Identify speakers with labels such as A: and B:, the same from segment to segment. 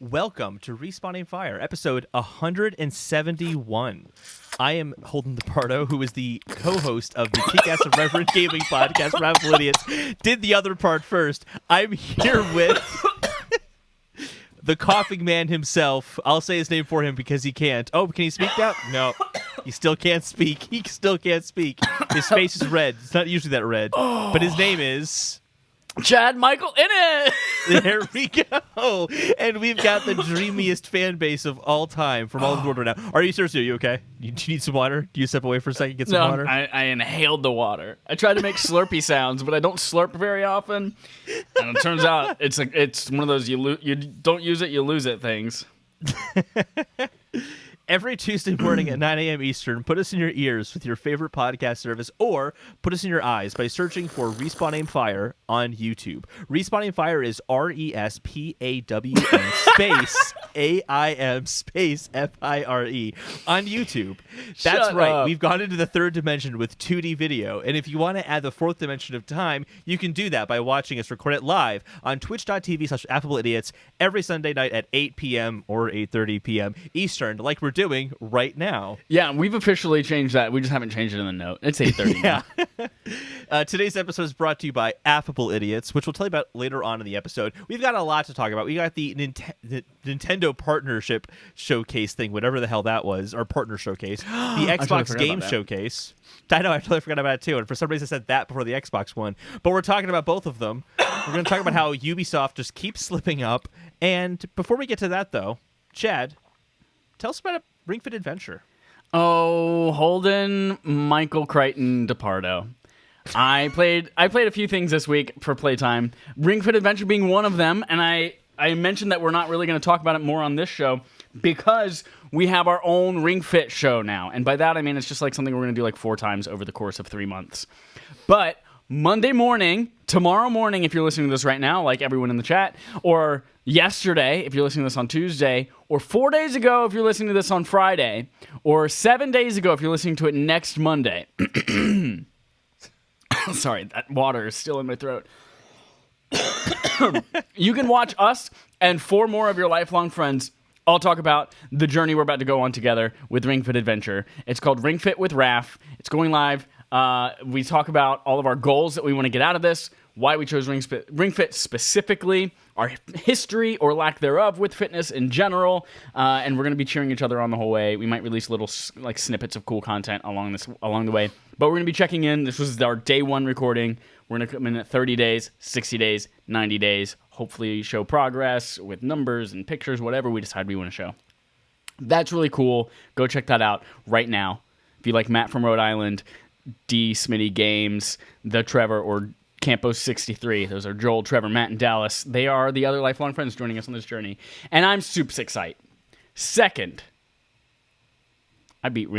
A: Welcome to Respawning Fire, episode 171. I am Holden DePardo, who is the co-host of the Kick-Ass Irreverent Gaming podcast, Fable Idiots. Did the other part first. I'm here with the coughing man himself. I'll say his name for him because he can't. Oh, can he speak now? No. He still can't speak. He still can't speak. His face is red. It's not usually that red. But his name is...
B: Chad Michael in it.
A: There we go. And we've got the dreamiest fan base of all time from all over the world right now. Are you serious? Are you okay? Do you need some water? Do you step away for a second, get some water?
B: I inhaled the water. I tried to make slurpy sounds, but I don't slurp very often. And it turns out it's one of those you don't use it, you lose it things.
A: Every Tuesday morning at 9 a.m. Eastern, put us in your ears with your favorite podcast service, or put us in your eyes by searching for Respawning Fire on YouTube. Respawning Fire is RESPAWN space AIM space FIRE on YouTube. That's
B: Shut
A: right.
B: up.
A: We've gone into the third dimension with 2D video, and if you want to add the fourth dimension of time, you can do that by watching us record it live on twitch.tv/AffableIdiots every Sunday night at 8 p.m. or 8:30 p.m. Eastern, like we're doing right now.
B: Yeah, we've officially changed that. We just haven't changed it in the note. It's 8:30 now.
A: Today's episode is brought to you by Affable Idiots, which we'll tell you about later on in the episode. We've got a lot to talk about. We got the Nintendo partnership showcase thing, whatever the hell that was, or partner showcase. The Xbox game showcase. I know, I totally forgot about it too, and for some reason I said that before the Xbox one. But we're talking about both of them. We're going to talk about how Ubisoft just keeps slipping up. And before we get to that, though, Chad, tell us about a Ring Fit adventure.
B: Oh, Holden Michael Crichton DePardo. I played a few things this week for playtime. Ring Fit Adventure being one of them, and I mentioned that we're not really going to talk about it more on this show because we have our own Ring Fit show now. And by that I mean it's just like something we're going to do like 4 times over the course of 3 months. But Monday morning, tomorrow morning, if you're listening to this right now, like everyone in the chat, or yesterday, if you're listening to this on Tuesday, or 4 days ago, if you're listening to this on Friday, or 7 days ago, if you're listening to it next Monday. Sorry, that water is still in my throat. You can watch us and 4 more of your lifelong friends all talk about the journey we're about to go on together with Ring Fit Adventure. It's called Ring Fit with RAF. It's going live. We talk about all of our goals that we want to get out of this, why we chose Ring Fit specifically, our history or lack thereof with fitness in general, and we're going to be cheering each other on the whole way. We might release little like snippets of cool content along the way, but we're going to be checking in. This was our day 1 recording. We're going to come in at 30 days, 60 days, 90 days, hopefully show progress with numbers and pictures, whatever we decide we want to show. That's really cool. Go check that out right now. If you like Matt from Rhode Island, D. Smitty Games, The Trevor, or Campos 63. Those are Joel, Trevor, Matt, and Dallas. They are the other lifelong friends joining us on this journey. And I'm super excited. Second, I beat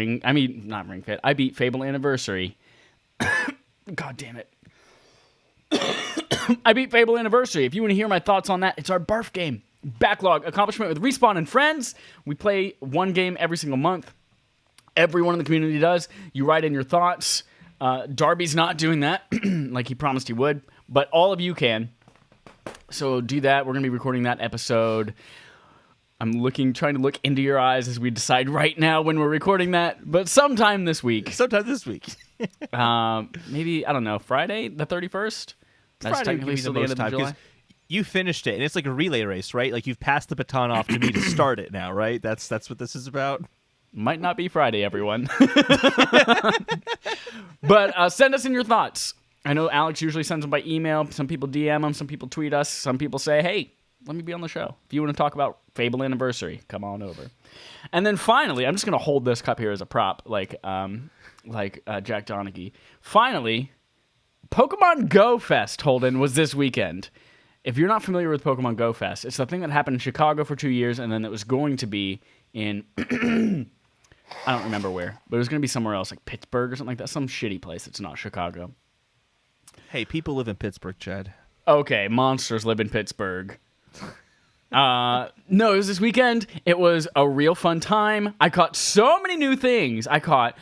B: Fable Anniversary. God damn it. I beat Fable Anniversary. If you want to hear my thoughts on that, it's our barf game. Backlog accomplishment with Respawn and friends. We play 1 game every single month. Everyone in the community does. You write in your thoughts. Darby's not doing that like he promised he would, but all of you can. So do that. We're going to be recording that episode. I'm trying to look into your eyes as we decide right now when we're recording that, but sometime this week. Maybe, I don't know, Friday the 31st? That's
A: Friday
B: technically still the end of July.
A: You finished it, and it's like a relay race, right? Like you've passed the baton off to me to start it now, right? That's what this is about.
B: Might not be Friday, everyone. But send us in your thoughts. I know Alex usually sends them by email. Some people DM them. Some people tweet us. Some people say, hey, let me be on the show. If you want to talk about Fable Anniversary, come on over. And then finally, I'm just going to hold this cup here as a prop, like Jack Donaghy. Finally, Pokemon Go Fest, Holden, was this weekend. If you're not familiar with Pokemon Go Fest, it's the thing that happened in Chicago for 2 years, and then it was going to be in... I don't remember where, but it was going to be somewhere else, like Pittsburgh or something like that. Some shitty place that's not Chicago.
A: Hey, people live in Pittsburgh, Chad.
B: Okay, monsters live in Pittsburgh. No, it was this weekend. It was a real fun time. I caught so many new things. I caught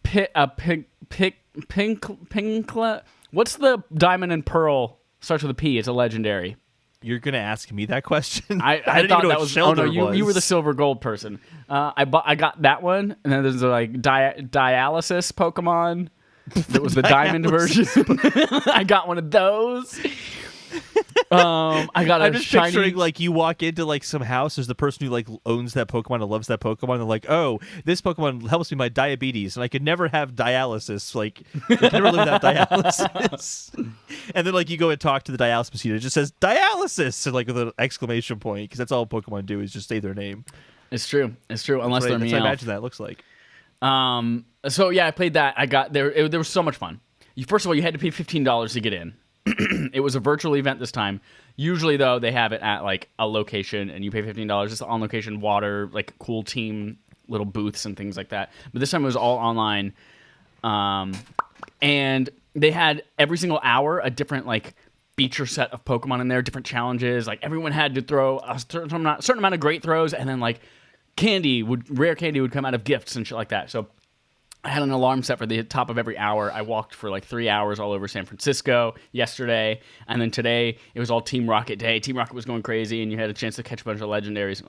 B: Pinklet. What's the diamond and pearl? Starts with a P. It's a legendary.
A: You're gonna ask me that question?
B: I
A: didn't
B: thought
A: even know
B: that
A: what
B: was.
A: Shelter
B: Oh no, you were the
A: was.
B: silver gold person. I got that one, and then there's like dialysis Pokemon. That was the diamond version. I got one of those. I got
A: I'm
B: a
A: just
B: shiny.
A: picturing like you walk into like some house. There's the person who like owns that Pokemon and loves that Pokemon. They're like, oh, this Pokemon helps me with my diabetes, and I could never have dialysis. Like, I could never live without dialysis. And then like you go and talk to the dialysis machine. It just says dialysis, and like with an exclamation point, because that's all Pokemon do is just say their name.
B: It's true. It's true. Unless
A: That's
B: they're
A: what I
B: Meowth.
A: imagine that looks like.
B: So yeah, I played that. I got there. There was so much fun. First of all, you had to pay $15 to get in. It was a virtual event this time. Usually, though, they have it at like a location, and you pay $15. It's on location, water, like cool team, little booths and things like that. But this time it was all online, and they had every single hour a different like feature set of Pokemon in there, different challenges. Like everyone had to throw a certain amount of great throws, and then like rare candy would come out of gifts and shit like that. So I had an alarm set for the top of every hour. I walked for like 3 hours all over San Francisco yesterday, and then today it was all Team Rocket Day. Team Rocket was going crazy, and you had a chance to catch a bunch of legendaries.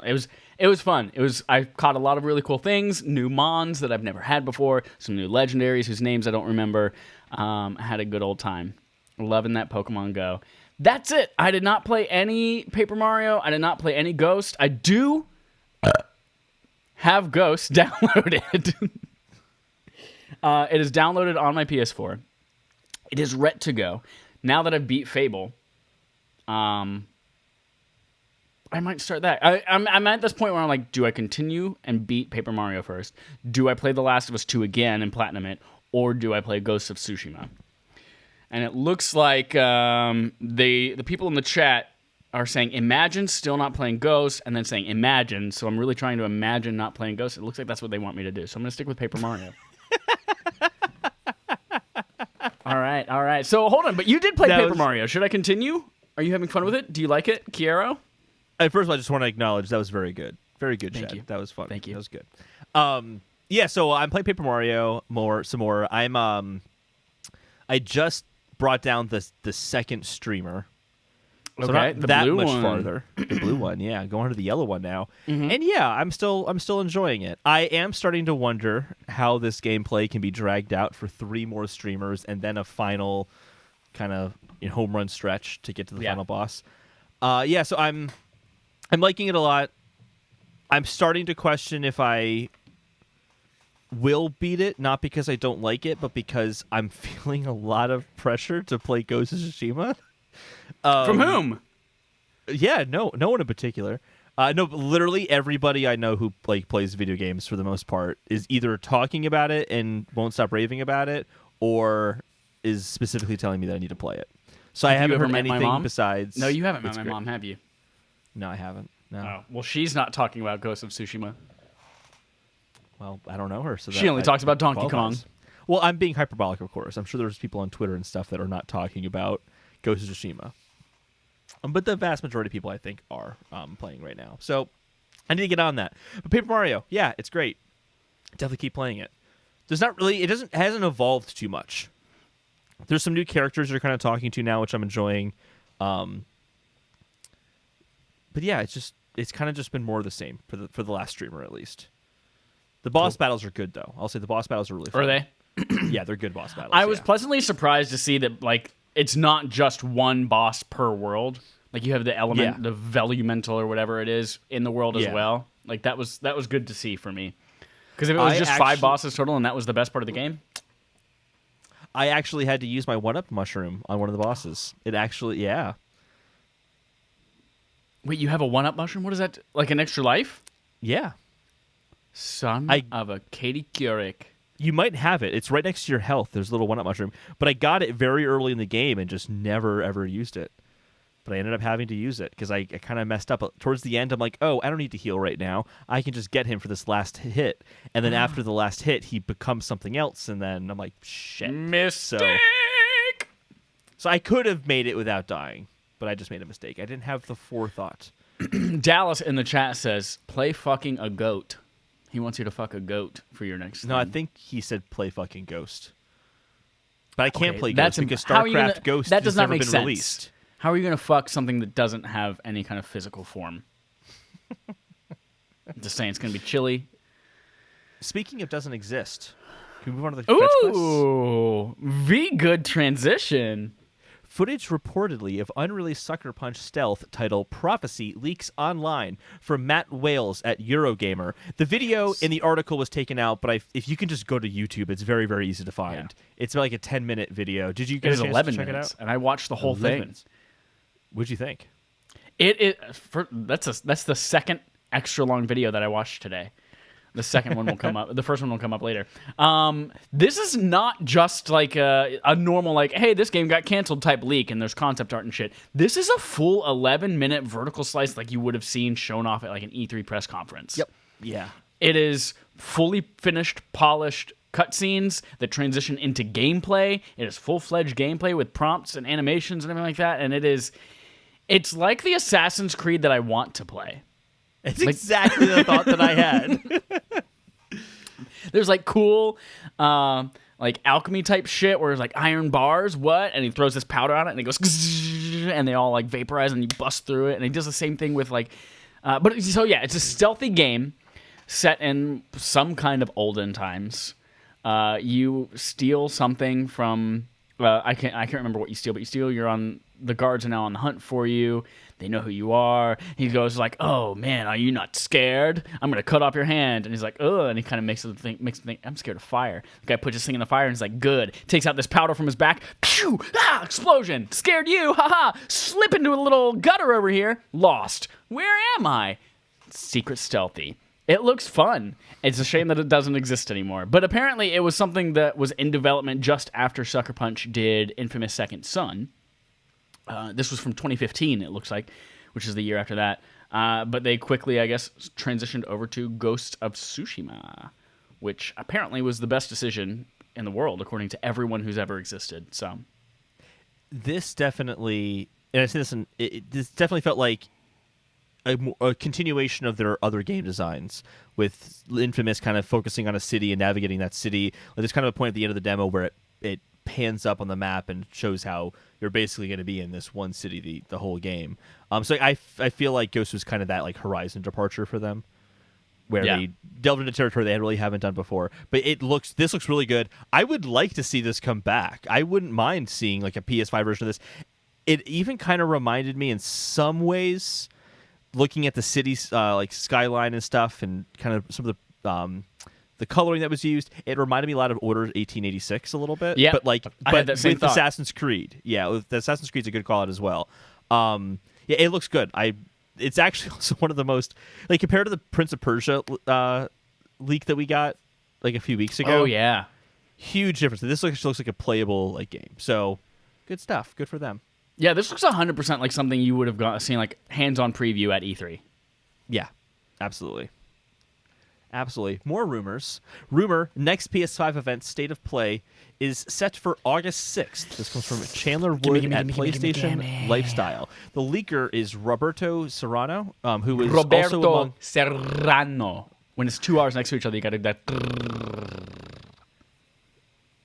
B: It was fun. I caught a lot of really cool things, new Mons that I've never had before, some new legendaries whose names I don't remember. I had a good old time, loving that Pokemon Go. That's it. I did not play any Paper Mario. I did not play any Ghost. I do have Ghost downloaded. It is downloaded on my PS4. It is ready to go. Now that I've beat Fable, I might start that. I'm at this point where I'm like, do I continue and beat Paper Mario first? Do I play The Last of Us 2 again and platinum it? Or do I play Ghost of Tsushima? And it looks like the people in the chat are saying, imagine still not playing Ghost, and then saying, imagine. So I'm really trying to imagine not playing Ghost. It looks like that's what they want me to do. So I'm going to stick with Paper Mario. All right. So hold on, but you did play Paper Mario. Should I continue? Are you having fun with it? Do you like it, Kiero?
A: First of all, I just want to acknowledge that was very good. Very good,
B: Thank
A: Chad.
B: you.
A: That was fun.
B: Thank you.
A: That was good. Yeah, so I'm playing Paper Mario some more. I just brought down the second streamer. So
B: Okay,
A: not
B: the
A: that
B: blue
A: much
B: one.
A: farther. The blue one, yeah. Going to the yellow one now.
B: Mm-hmm.
A: And yeah, I'm still enjoying it. I am starting to wonder how this gameplay can be dragged out for 3 more streamers and then a final kind of home run stretch to get to the final boss. Yeah, so I'm liking it a lot. I'm starting to question if I will beat it, not because I don't like it, but because I'm feeling a lot of pressure to play Ghost of Tsushima.
B: From whom?
A: Yeah, no one in particular. No, but literally everybody I know who plays video games for the most part is either talking about it and won't stop raving about it, or is specifically telling me that I need to play it. So I haven't heard anything besides.
B: No, you haven't met my
A: great.
B: mom, have you?
A: No, I haven't. No.
B: Oh, well, she's not talking about Ghost of Tsushima.
A: Well, I don't know her. So
B: She only talks about Donkey Kong.
A: Well, I'm being hyperbolic, of course. I'm sure there's people on Twitter and stuff that are not talking about Ghost of Tsushima. But the vast majority of people, I think, are playing right now. So I need to get on that. But Paper Mario, yeah, it's great. Definitely keep playing it. It hasn't evolved too much. There's some new characters you're kind of talking to now, which I'm enjoying. But yeah, it's kind of just been more of the same for the last streamer at least. The boss battles are good though. I'll say the boss battles are really fun.
B: Are they?
A: Yeah, they're good boss battles.
B: I was pleasantly surprised to see that it's not just one boss per world. Like you have the element, the Velumental or whatever it is in the world as well. Like that was good to see for me. Because if it was just 5 bosses total and that was the best part of the game.
A: I actually had to use my 1-up mushroom on one of the bosses. It actually, yeah.
B: Wait, you have a 1-up mushroom? What is that? Like an extra life?
A: Yeah.
B: Son of a Katie Couric.
A: You might have it. It's right next to your health. There's a little 1-up mushroom. But I got it very early in the game and just never, ever used it. But I ended up having to use it because I kind of messed up. Towards the end, I'm like, oh, I don't need to heal right now. I can just get him for this last hit. And then after the last hit, he becomes something else. And then I'm like, shit.
B: Mistake!
A: So I could have made it without dying, but I just made a mistake. I didn't have the forethought.
B: Dallas in the chat says, play fucking a goat. He wants you to fuck a goat for your next thing.
A: No, I think he said play fucking Ghost. But I can't play
B: that's
A: Ghost because
B: how are you
A: StarCraft
B: gonna-
A: Ghost
B: that does
A: has
B: not
A: never
B: make
A: been
B: sense.
A: released.
B: How are you going to fuck something that doesn't have any kind of physical form? Just saying, it's going to be chilly.
A: Speaking of doesn't exist, can we move on to the fetch quests?
B: Ooh, very good transition.
A: Footage reportedly of unreleased Sucker Punch stealth title Prophecy leaks online from Matt Wales at Eurogamer. The video in the article was taken out, but if you can just go to YouTube, it's very, very easy to find. Yeah. It's like a 10-minute video. Did you get a chance
B: 11
A: to check
B: minutes,
A: it out?
B: And I watched the whole thing.
A: Minutes. What'd you think?
B: That's the second extra long video that I watched today. The second one will come up. The first one will come up later. This is not just like a normal, like, hey, this game got canceled type leak and there's concept art and shit. This is a full 11-minute vertical slice like you would have seen shown off at like an E3 press conference.
A: Yep. Yeah.
B: It is fully finished, polished cutscenes that transition into gameplay. It is full-fledged gameplay with prompts and animations and everything like that. And it's like the Assassin's Creed that I want to play.
A: It's exactly the thought that I had.
B: There's like cool, like alchemy type shit where there's like iron bars, and he throws this powder on it and it goes, and they all like vaporize and you bust through it. And he does the same thing with like, it's a stealthy game set in some kind of olden times. You steal something from, I can't remember what you steal, but you steal. The guards are now on the hunt for you. They know who you are. He goes like, "Oh man, are you not scared? I'm gonna cut off your hand." And he's like, "Ugh," and he kind of makes him think, "I'm scared of fire." The guy puts his thing in the fire and he's like, "Good." Takes out this powder from his back. Pew! Ah! Explosion. Scared you? Haha! Slip into a little gutter over here. Lost. Where am I? Secret stealthy. It looks fun. It's a shame that it doesn't exist anymore. But apparently, it was something that was in development just after Sucker Punch did Infamous Second Son. This was from 2015, it looks like, which is the year after that. But they quickly, I guess, transitioned over to Ghost of Tsushima, which apparently was the best decision in the world, according to everyone who's ever existed. So,
A: this definitely, and I say this, this definitely felt like a continuation of their other game designs, with Infamous kind of focusing on a city and navigating that city. Like, there's kind of a point at the end of the demo where it pans up on the map and shows how you're basically going to be in this one city the whole game. So I feel like Ghost was kind of that like Horizon departure for them, where they delved into territory they really haven't done before. But this looks really good. I would like to see this come back. I wouldn't mind seeing like a PS5 version of this. It even kind of reminded me in some ways, looking at the city's like skyline and stuff, and kind of some of the coloring that was used, it reminded me a lot of Order 1886 a little bit.
B: Yeah,
A: but
B: with
A: Assassin's Creed. Yeah, with Assassin's Creed's a good call out as well. Yeah, it looks good. It's actually also one of the most, like, compared to the Prince of Persia leak that we got like a few weeks ago.
B: Oh yeah,
A: huge difference. This looks like a playable like game. So good stuff. Good for them.
B: Yeah, this looks 100% like something you would have seen like hands-on preview at E3.
A: Yeah, absolutely. Absolutely. More rumors. Next PS5 event, State of Play, is set for August 6th. This comes from Chandler Wood at PlayStation Lifestyle. The leaker is Roberto Serrano, who is also among...
B: Serrano. When it's 2 hours next to each other, you got to do that.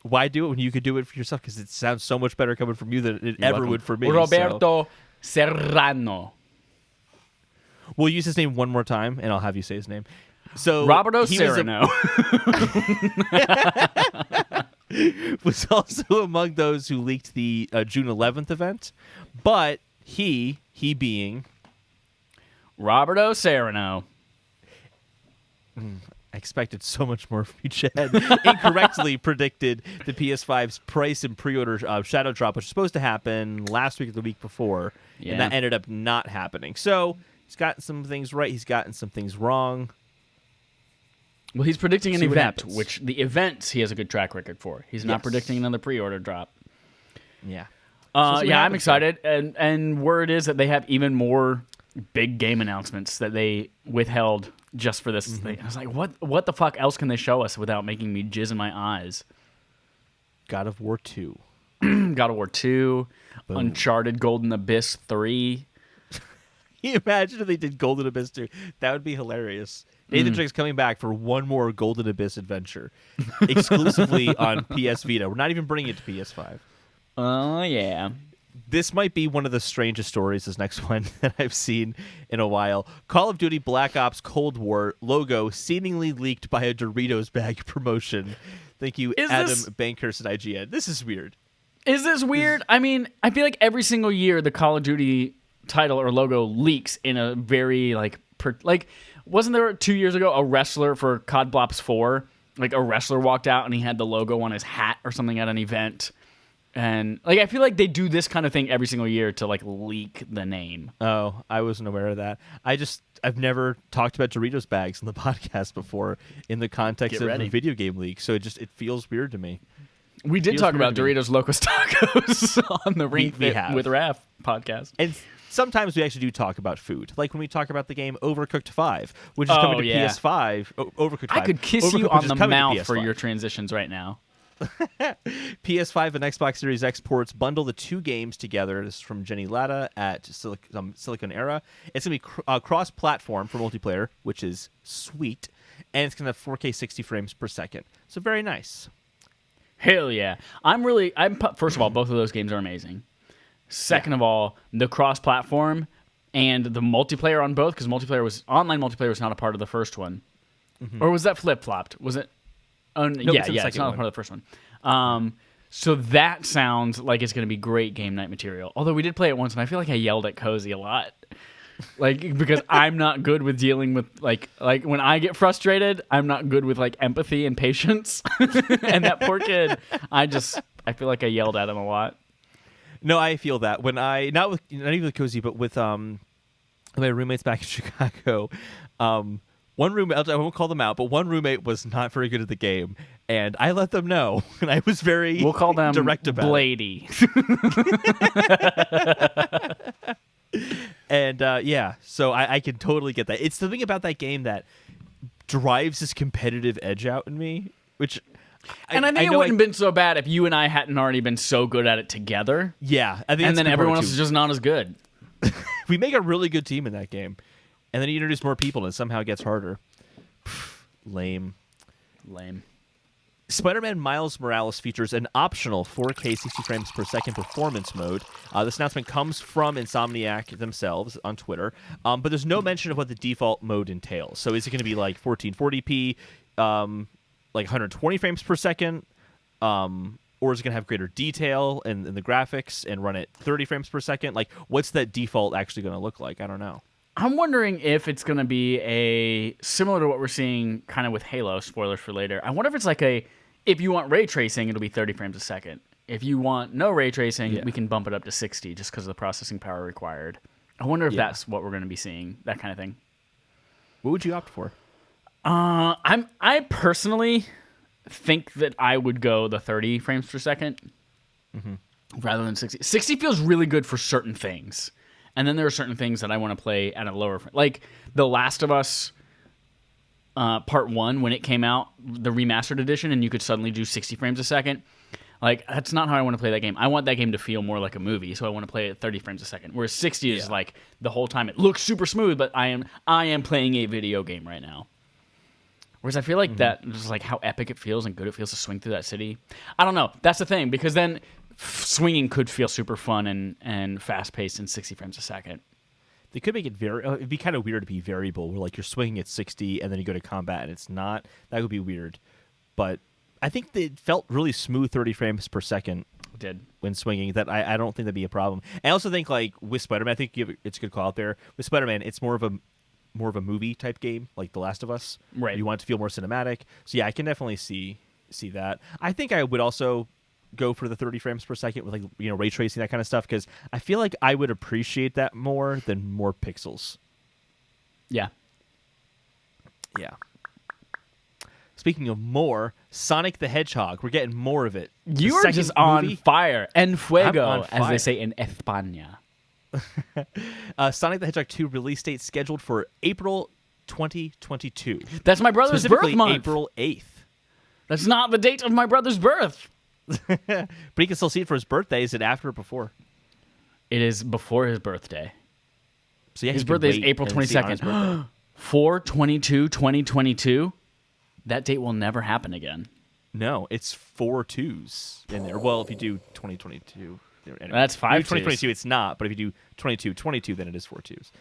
A: Why do it when you could do it for yourself? Because it sounds so much better coming from you than it ever would for me.
B: Roberto Serrano.
A: We'll use his name one more time, and I'll have you say his name. So
B: Roberto Serrano
A: was also among those who leaked the June 11th event, but he being
B: Roberto Serrano.
A: I expected so much more from you, Chad. Incorrectly predicted the PS5's price and pre-order shadow drop, which was supposed to happen last week or the week before, and that ended up not happening. So he's gotten some things right. He's gotten some things wrong.
B: Well, he's predicting an event, which the events he has a good track record for. He's not predicting another pre-order drop.
A: Yeah.
B: I'm excited. And word is that they have even more big game announcements that they withheld just for this thing. I was like, what the fuck else can they show us without making me jizz in my eyes?
A: God of War 2.
B: God of War 2. Boom. Uncharted Golden Abyss 3.
A: Can you imagine if they did Golden Abyss 2? That would be hilarious. Nathan Drake's coming back for one more Golden Abyss adventure, exclusively on PS Vita. We're not even bringing it to PS5.
B: Oh, yeah.
A: This might be one of the strangest stories, this next one, that I've seen in a while. Call of Duty Black Ops Cold War logo seemingly leaked by a Doritos bag promotion. Thank you, Adam Bankhurst at IGN. This is weird.
B: Is this weird? I mean, I feel like every single year the Call of Duty title or logo leaks in a very, wasn't there 2 years ago a wrestler for COD Blops 4? Like, a wrestler walked out and he had the logo on his hat or something at an event. And I feel like they do this kind of thing every single year to leak the name.
A: Oh, I wasn't aware of that. I've never talked about Doritos bags in the podcast before in the context of a video game leak, so it feels weird to me.
B: We did talk about Doritos Locos Tacos on the Ring Fit with RAF podcast.
A: And sometimes we actually do talk about food, like when we talk about the game Overcooked 5, which is coming to PS5. Overcooked 5.
B: I could kiss you on the mouth for your transitions right now.
A: PS5 and Xbox Series X ports bundle the two games together. This is from Jenny Latta at Silicon Era. It's going to be cross-platform for multiplayer, which is sweet, and it's going to have 4K 60 frames per second. So very nice.
B: Hell yeah. First of all, both of those games are amazing. Second of all, the cross-platform and the multiplayer on both, because online multiplayer was not a part of the first one. Mm-hmm. Or was that flip-flopped? Was it? Oh, no, it's not a part of the first one. So that sounds like it's going to be great game night material. Although we did play it once, and I feel like I yelled at Cozy a lot. Because I'm not good with dealing with, when I get frustrated, I'm not good with, empathy and patience. And that poor kid, I feel like I yelled at him a lot.
A: No, I feel that. When not even with Cozy, but with my roommates back in Chicago, one roommate, I won't call them out, but one roommate was not very good at the game, and I let them know, and I was very
B: we'll call them
A: direct about
B: Blady.
A: And so I can totally get that. It's the thing about that game that drives this competitive edge out in me, which...
B: I think it wouldn't have been so bad if you and I hadn't already been so good at it together.
A: Yeah. I think
B: and then everyone else is just not as good.
A: We make a really good team in that game. And then you introduce more people, and it somehow gets harder. Lame. Spider-Man Miles Morales features an optional 4K 60 frames per second performance mode. This announcement comes from Insomniac themselves on Twitter, but there's no mention of what the default mode entails. So is it going to be 1440p, 120 frames per second, or is it going to have greater detail in the graphics and run at 30 frames per second? What's that default actually going to look like? I don't know.
B: I'm wondering if it's going to be similar to what we're seeing kind of with Halo, spoilers for later. I wonder if it's if you want ray tracing, it'll be 30 frames a second. If you want no ray tracing, we can bump it up to 60 just because of the processing power required. I wonder if that's what we're going to be seeing, that kind of thing.
A: What would you opt for?
B: I personally think that I would go the 30 frames per second rather than 60. 60 feels really good for certain things. And then there are certain things that I want to play at a lower... Like The Last of Us Part 1, when it came out, the remastered edition, and you could suddenly do 60 frames a second. That's not how I want to play that game. I want that game to feel more like a movie, so I want to play it at 30 frames a second. Whereas 60 is the whole time it looks super smooth, but I am playing a video game right now. Whereas I feel like that just how epic it feels and good it feels to swing through that city. I don't know. That's the thing, because then swinging could feel super fun and fast-paced in 60 frames a second.
A: They could make it it'd be kind of weird to be variable, where you're swinging at 60 and then you go to combat and it's not. That would be weird. But I think it felt really smooth 30 frames per second.
B: It did.
A: When swinging, that I don't think that'd be a problem. I also think with Spider-Man, I think it's a good call out there. With Spider-Man, it's more of a movie type game, like The Last of Us.
B: Right.
A: You want it to feel more cinematic. So yeah, I can definitely see that. I think I would also go for the 30 frames per second with ray tracing, that kind of stuff, because I feel like I would appreciate that more than more pixels.
B: Yeah.
A: Speaking of more, Sonic the Hedgehog, we're getting more of it.
B: You are just on fire. En fuego, as they say in España.
A: Sonic the Hedgehog 2 release date scheduled for April 2022.
B: That's my brother's birth month.
A: April 8th.
B: That's not the date of my brother's birth.
A: But he can still see it for his birthday. Is it after or before?
B: It is before his birthday.
A: So yeah,
B: his birthday is April 22nd. 4/22/2022. That date will never happen again.
A: No, it's 4 2s in there. Well, if you do 2022. Anyway,
B: That's 5
A: if you do 2022, it's not. But if you do 22, then it is 4 twos.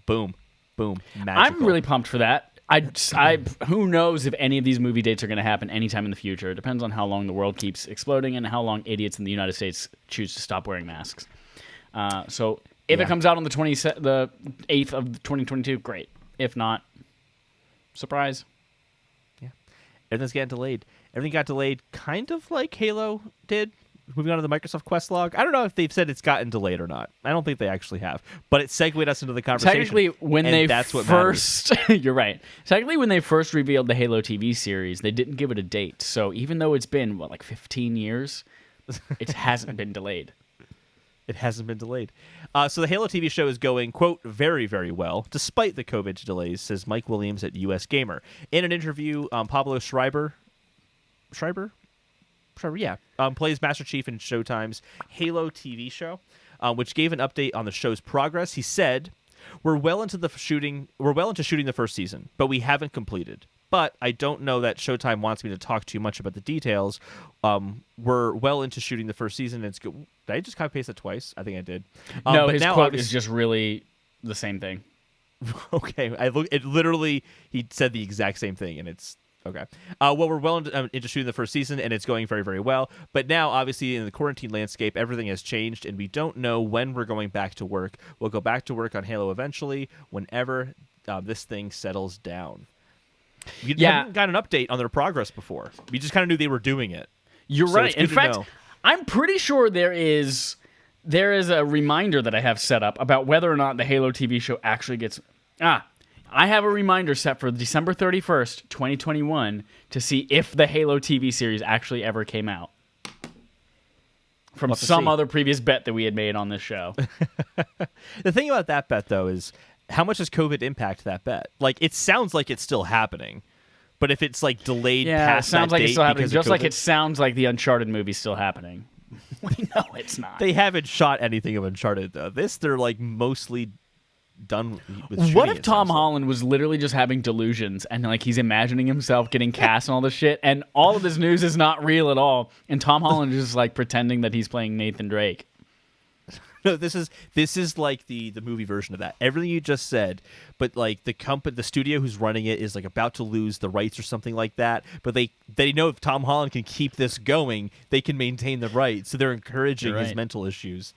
A: Boom. Magical.
B: I'm really pumped for that. Who knows if any of these movie dates are going to happen anytime in the future. It depends on how long the world keeps exploding and how long idiots in the United States choose to stop wearing masks. So if it comes out on the 8th of 2022, great. If not, surprise.
A: Yeah. Everything's getting delayed. Everything got delayed kind of like Halo did. Moving on to the Microsoft Quest log. I don't know if they've said it's gotten delayed or not. I don't think they actually have. But it segued us into the conversation.
B: Technically, when they first... You're right. Technically, when they first revealed the Halo TV series, they didn't give it a date. So even though it's been, 15 years, it hasn't been delayed.
A: It hasn't been delayed. So the Halo TV show is going, quote, very, very well, despite the COVID delays, says Mike Williams at US Gamer. In an interview, Pablo Schreiber, plays Master Chief in Showtime's Halo TV show, which gave an update on the show's progress. He said, "We're well into shooting the first season, but we haven't completed. But I don't know that Showtime wants me to talk too much about the details. We're well into shooting the first season. It's good." Did I just copy paste it twice? I think I did.
B: No,
A: but
B: his
A: now
B: quote is just really the same thing.
A: Okay, it literally, he said the exact same thing, and it's okay. Well, we're well into shooting the first season, and it's going very, very well. But now, obviously, in the quarantine landscape, everything has changed, and we don't know when we're going back to work. We'll go back to work on Halo eventually, whenever this thing settles down. We haven't got an update on their progress before. We just kind of knew they were doing it.
B: You're right. In fact, I'm pretty sure there is a reminder that I have set up about whether or not the Halo TV show actually gets... I have a reminder set for December 31st, 2021, to see if the Halo TV series actually ever came out. From some other previous bet that we had made on this show.
A: The thing about that bet, though, is how much does COVID impact that bet? Like, it sounds like it's still happening, but if it's like delayed past
B: it sounds
A: that
B: like
A: date
B: it's still happening.
A: because
B: Just
A: of
B: like
A: COVID,
B: it sounds like the Uncharted movie's still happening. We know it's not.
A: They haven't shot anything of Uncharted, though. They're like mostly done with
B: what if Tom Holland was literally just having delusions and like he's imagining himself getting cast and all this shit, and all of this news is not real at all, and Tom Holland is just like pretending that he's playing Nathan Drake?
A: No, this is like the movie version of that. Everything you just said, but like the studio who's running it is like about to lose the rights or something like that. But they know if Tom Holland can keep this going, they can maintain the rights. So they're encouraging his mental issues.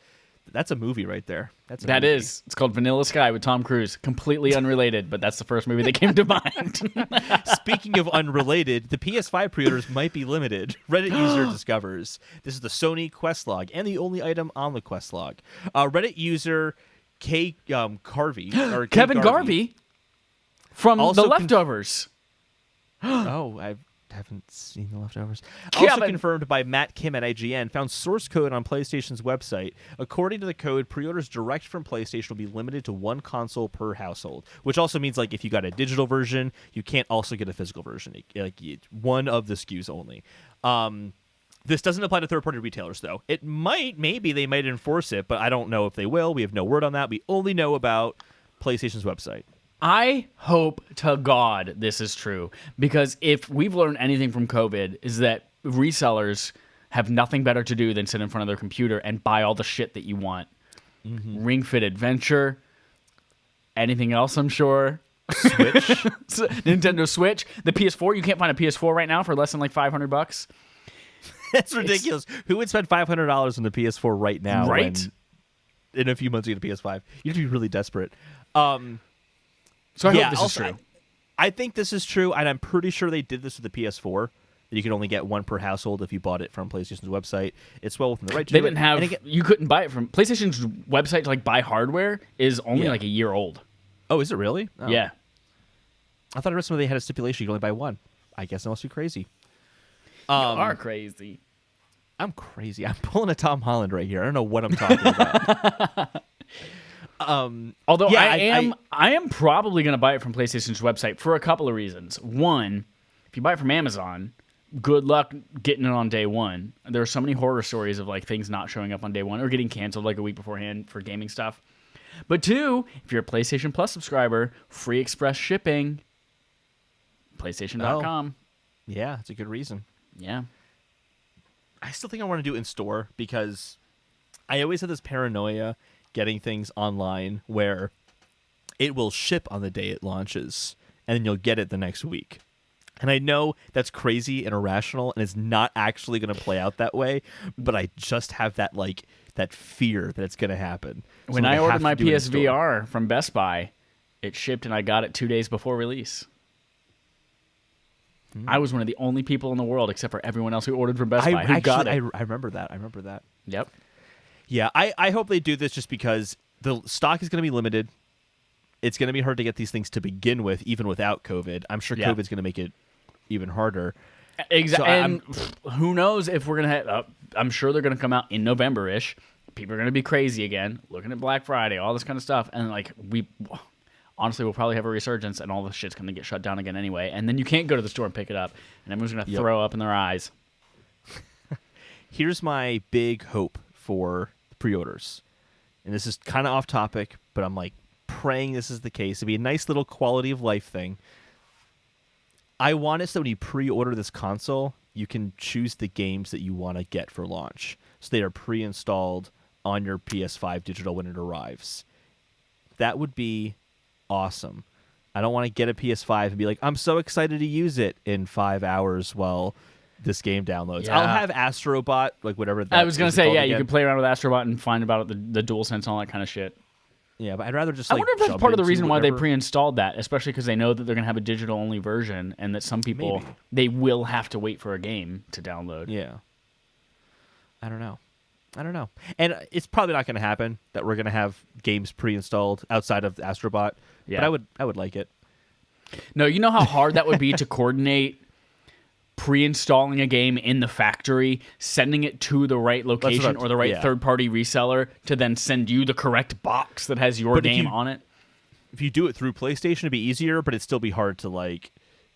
A: That's a movie right there.
B: That is. It's called Vanilla Sky with Tom Cruise. Completely unrelated, but that's the first movie that came to mind.
A: Speaking of unrelated, the PS5 pre-orders might be limited. Reddit user discovers. This is the Sony Quest log and the only item on the Quest log. Reddit user Kevin
B: Garvey from The Leftovers.
A: I haven't seen The Leftovers. Also confirmed by Matt Kim at IGN, found source code on PlayStation's website. According to the code, pre-orders direct from PlayStation will be limited to one console per household, which also means like if you got a digital version, you can't also get a physical version. Like one of the SKUs only. This doesn't apply to third-party retailers, though. Maybe they might enforce it, but I don't know if they will. We have no word on that. We only know about PlayStation's website.
B: I hope to God this is true, because if we've learned anything from COVID is that resellers have nothing better to do than sit in front of their computer and buy all the shit that you want. Mm-hmm. Ring Fit Adventure, anything else, I'm sure.
A: Switch.
B: Nintendo Switch. The PS4, you can't find a PS4 right now for less than like $500.
A: That's ridiculous. Who would spend $500 on the PS4 right now?
B: Right?
A: When in a few months you get a PS5. You'd have to be really desperate.
B: So I hope this is true.
A: I think this is true, and I'm pretty sure they did this with the PS4. That you could only get one per household if you bought it from PlayStation's website. It's well within the right to
B: They
A: do
B: didn't
A: it.
B: have. You couldn't buy it from PlayStation's website to like buy hardware is only like a year old.
A: Oh, is it really? Oh.
B: Yeah.
A: I thought originally they had a stipulation you could only buy one. I guess I must be crazy.
B: You are crazy.
A: I'm crazy. I'm pulling a Tom Holland right here. I don't know what I'm talking about.
B: Although I am probably going to buy it from PlayStation's website for a couple of reasons. One, if you buy it from Amazon, good luck getting it on day one. There are so many horror stories of like things not showing up on day one or getting canceled like a week beforehand for gaming stuff. But two, if you're a PlayStation Plus subscriber, free express shipping. PlayStation.com.
A: Yeah, that's a good reason.
B: Yeah.
A: I still think I want to do it in store because I always have this paranoia getting things online where it will ship on the day it launches, and then you'll get it the next week. And I know that's crazy and irrational, and it's not actually going to play out that way, but I just have that that fear that it's going to happen. So
B: When I ordered my PSVR from Best Buy, it shipped and I got it 2 days before release. I was one of the only people in the world, except for everyone else who ordered from Best Buy, who got it.
A: I remember that.
B: Yep.
A: Yeah, I hope they do this just because the stock is going to be limited. It's going to be hard to get these things to begin with, even without COVID. I'm sure COVID's going to make it even harder.
B: Exactly.
A: So
B: and who knows if we're going to have... I'm sure they're going to come out in November-ish. People are going to be crazy again, looking at Black Friday, all this kind of stuff. And, honestly, we'll probably have a resurgence, and all this shit's going to get shut down again anyway. And then you can't go to the store and pick it up, and everyone's going to throw up in their eyes.
A: Here's my big hope for pre-orders. And this is kind of off topic, but I'm praying this is the case. It'd be a nice little quality of life thing. I want it so when you pre-order this console, you can choose the games that you want to get for launch. So they are pre-installed on your PS5 digital when it arrives. That would be awesome. I don't want to get a PS5 and be like, I'm so excited to use it in 5 hours while this game downloads.
B: Yeah.
A: I'll have Astrobot, whatever that
B: I was going to say,
A: again.
B: you can play around with Astrobot and find about the DualSense and all that kind of shit.
A: Yeah, but I'd rather just
B: I wonder if that's
A: jump
B: part of the
A: into
B: reason why they
A: whatever.
B: pre-installed that, especially because they know that they're going to have a digital-only version and that some people,
A: Maybe.
B: they will have to wait for a game to download.
A: Yeah. I don't know. And it's probably not going to happen that we're going to have games pre-installed outside of Astrobot,
B: Yeah.
A: but I would like it.
B: No, you know how hard that would be to coordinate pre-installing a game in the factory, sending it to the right location or the right third-party reseller to then send you the correct box that has your game on it?
A: If you do it through PlayStation, it'd be easier, but it'd still be hard to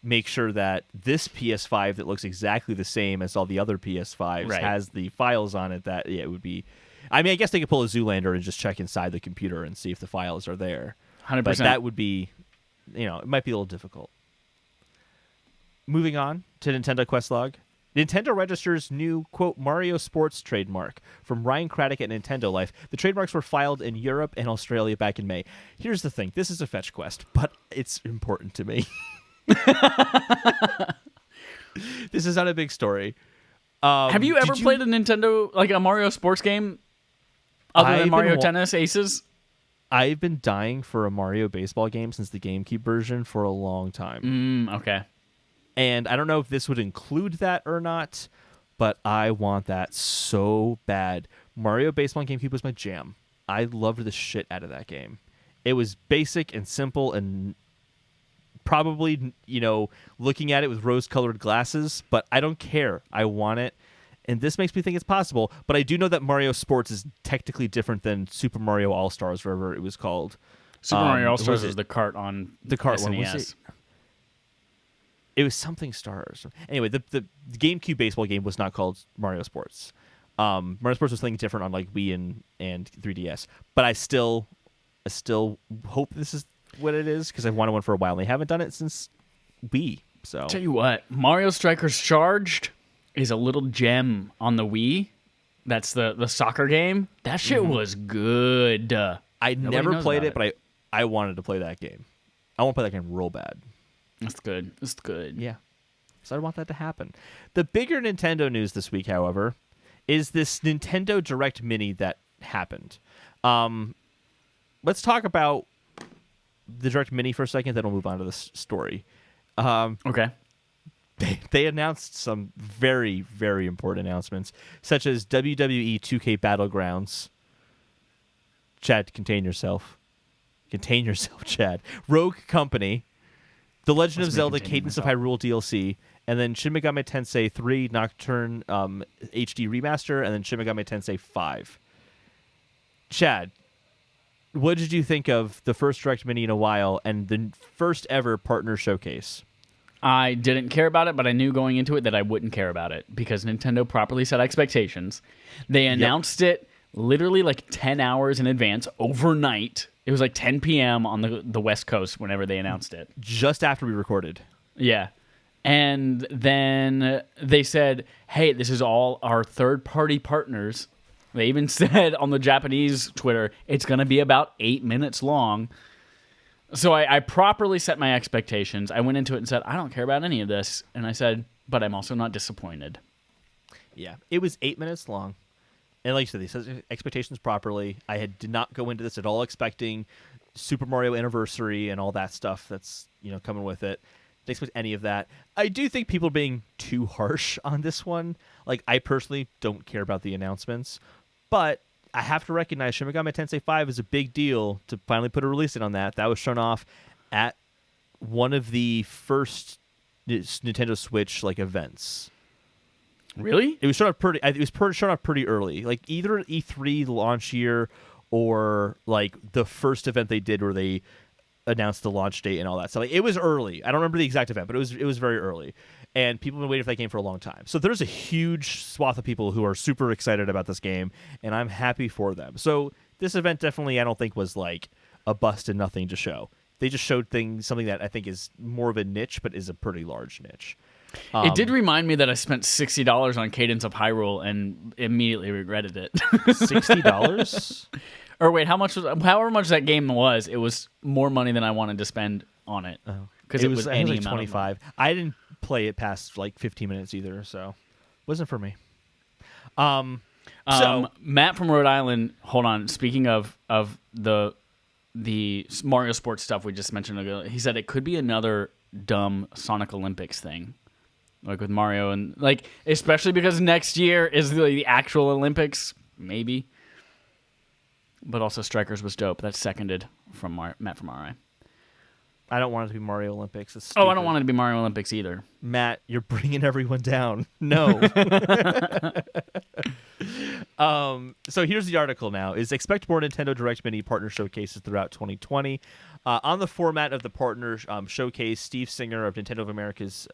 A: make sure that this PS5 that looks exactly the same as all the other PS5s has the files on it that it would be. I mean, I guess they could pull a Zoolander and just check inside the computer and see if the files are there.
B: 100%.
A: But that would be, it might be a little difficult. Moving on to Nintendo Questlog. Nintendo registers new, quote, Mario Sports trademark from Ryan Craddock at Nintendo Life. The trademarks were filed in Europe and Australia back in May. Here's the thing. This is a fetch quest, but it's important to me. This is not a big story.
B: Have you ever played a Nintendo, a Mario Sports game other than Mario Tennis Aces?
A: I've been dying for a Mario baseball game since the GameCube version for a long time.
B: Okay.
A: And I don't know if this would include that or not, but I want that so bad. Mario Baseball on GameCube was my jam. I loved the shit out of that game. It was basic and simple and probably, looking at it with rose-colored glasses, but I don't care. I want it. And this makes me think it's possible, but I do know that Mario Sports is technically different than Super Mario All-Stars, whatever it was called.
B: Super Mario All-Stars is the cart on
A: the cart
B: SNES.
A: one. Was it? It was something stars. Anyway, the GameCube baseball game was not called Mario Sports. Mario Sports was something different on Wii and 3DS. But I still hope this is what it is because I've wanted one for a while and they haven't done it since Wii. So
B: tell you what, Mario Strikers Charged is a little gem on the Wii. That's the soccer game. That shit was good.
A: I never played it, but I wanted to play that game. I want to play that game real bad.
B: That's good. It's good.
A: Yeah. So I want that to happen. The bigger Nintendo news this week, however, is this Nintendo Direct Mini that happened. Let's talk about the Direct Mini for a second, then we'll move on to this story.
B: Okay.
A: They announced some very, very important announcements, such as WWE 2K Battlegrounds. Chad, contain yourself. Contain yourself, Chad. Rogue Company. The Legend of Zelda Cadence of Hyrule DLC, and then Shin Megami Tensei 3 Nocturne HD Remaster, and then Shin Megami Tensei 5. Chad, what did you think of the first Direct Mini in a while and the first ever partner showcase?
B: I didn't care about it, but I knew going into it that I wouldn't care about it because Nintendo properly set expectations. They announced it literally 10 hours in advance, overnight. It was 10 p.m. on the West Coast whenever they announced it.
A: Just after we recorded.
B: Yeah. And then they said, hey, this is all our third-party partners. They even said on the Japanese Twitter, it's going to be about 8 minutes long. So I properly set my expectations. I went into it and said, I don't care about any of this. And I said, but I'm also not disappointed.
A: Yeah, it was 8 minutes long. And like you said, they set expectations properly. Did not go into this at all expecting Super Mario Anniversary and all that stuff that's, coming with it. Didn't expect any of that. I do think people are being too harsh on this one. Like, I personally don't care about the announcements, but I have to recognize Shin Megami Tensei 5 is a big deal to finally put a release date on that. That was shown off at one of the first Nintendo Switch events.
B: Really?
A: It was shown off shown off pretty early, either E3 launch year or the first event they did where they announced the launch date and all that. So it was early. I don't remember the exact event, but it was very early. And people have been waiting for that game for a long time. So there's a huge swath of people who are super excited about this game, and I'm happy for them. So this event definitely, I don't think, was a bust and nothing to show. They just showed something that I think is more of a niche, but is a pretty large niche.
B: It did remind me that I spent $60 on Cadence of Hyrule and immediately regretted it.
A: $60?
B: Or wait, however much that game was, it was more money than I wanted to spend on it. Because it was any amount
A: 25. I didn't play it past 15 minutes either, so it wasn't for me.
B: Matt from Rhode Island, hold on. Speaking of the Mario Sports stuff we just mentioned ago, he said it could be another dumb Sonic Olympics thing. With Mario and especially because next year is the actual Olympics, maybe. But also Strikers was dope. That's seconded from Matt from RI.
A: I don't want it to be Mario Olympics. It's
B: I don't want it to be Mario Olympics either.
A: Matt, you're bringing everyone down. No. So here's the article now. Expect more Nintendo Direct Mini partner showcases throughout 2020. On the format of the partner showcase, Steve Singer of Nintendo of America's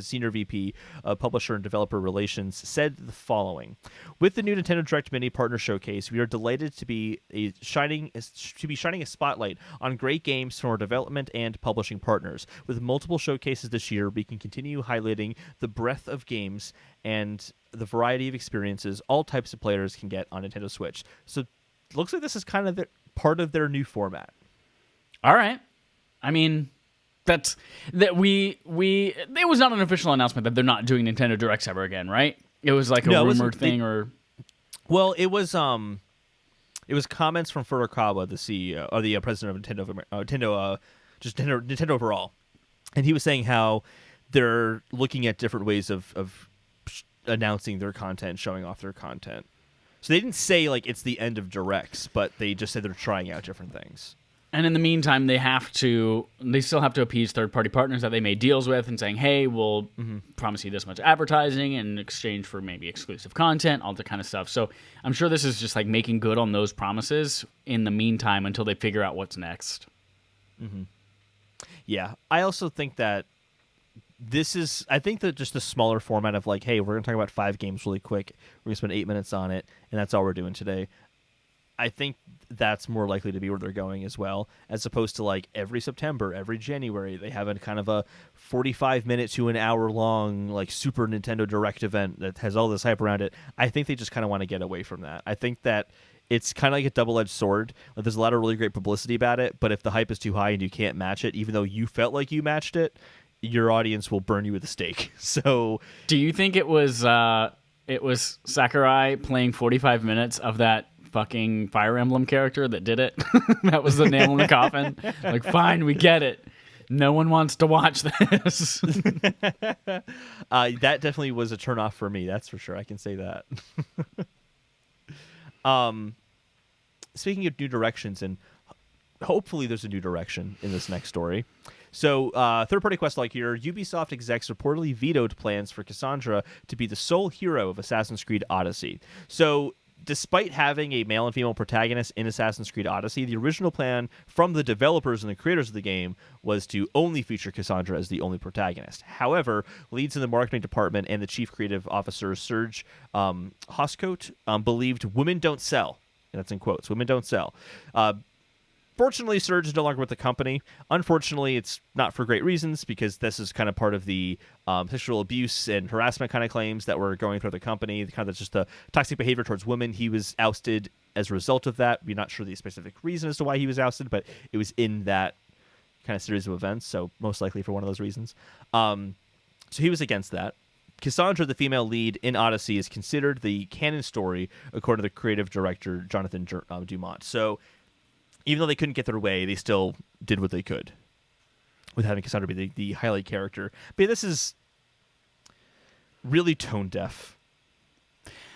A: Senior VP of Publisher and Developer Relations said the following: "With the new Nintendo Direct Mini partner showcase, we are delighted to be shining a spotlight on great games from our development and publishing partners. With multiple showcases this year, we can continue highlighting the breadth of games and the variety of experiences all types of players can get on Nintendo Switch." So it looks like this is kind of part of their new format.
B: All right. I mean, it was not an official announcement that they're not doing Nintendo Directs ever again, right? It was a rumored thing
A: Well, it was comments from Furukawa, the CEO or the president of Nintendo overall. And he was saying how they're looking at different ways of announcing their content, showing off their content. So they didn't say it's the end of Directs, but they just said they're trying out different things.
B: And in the meantime, they still have to appease third-party partners that they made deals with and saying, hey, we'll promise you this much advertising in exchange for maybe exclusive content, all that kind of stuff. So I'm sure this is just making good on those promises in the meantime until they figure out what's next.
A: Mm-hmm. Yeah. I also think that just the smaller format of hey, we're going to talk about 5 games really quick. We're going to spend 8 minutes on it, and that's all we're doing today. I think that's more likely to be where they're going as well, as opposed to every September, every January, they have a kind of a 45-minute to an hour long Super Nintendo Direct event that has all this hype around it. I think they just kind of want to get away from that. I think that it's kind of like a double-edged sword. There's a lot of really great publicity about it, but if the hype is too high and you can't match it, even though you felt like you matched it, your audience will burn you with a stake. So,
B: do you think it was Sakurai playing 45 minutes of that fucking Fire Emblem character that did it? That was the nail in the coffin. Fine, we get it. No one wants to watch this.
A: That definitely was a turnoff for me. That's for sure. I can say that. Speaking of new directions, and hopefully there's a new direction in this next story. So, third-party quest here, Ubisoft execs reportedly vetoed plans for Cassandra to be the sole hero of Assassin's Creed Odyssey. So, despite having a male and female protagonist in Assassin's Creed Odyssey, the original plan from the developers and the creators of the game was to only feature Cassandra as the only protagonist. However, leads in the marketing department and the chief creative officer, Serge Hoscote, believed women don't sell. And that's in quotes. Women don't sell. Fortunately, Surge is no longer with the company. Unfortunately, it's not for great reasons, because this is kind of part of the sexual abuse and harassment kind of claims that were going through the company. Kind of just the toxic behavior towards women. He was ousted as a result of that. We're not sure the specific reason as to why he was ousted, but it was in that kind of series of events, so most likely for one of those reasons. So he was against that. Cassandra, the female lead in Odyssey, is considered the canon story, according to the creative director, Jonathan Dumont. So even though they couldn't get their way, they still did what they could with having Cassandra be the highlight character. But this is really tone deaf,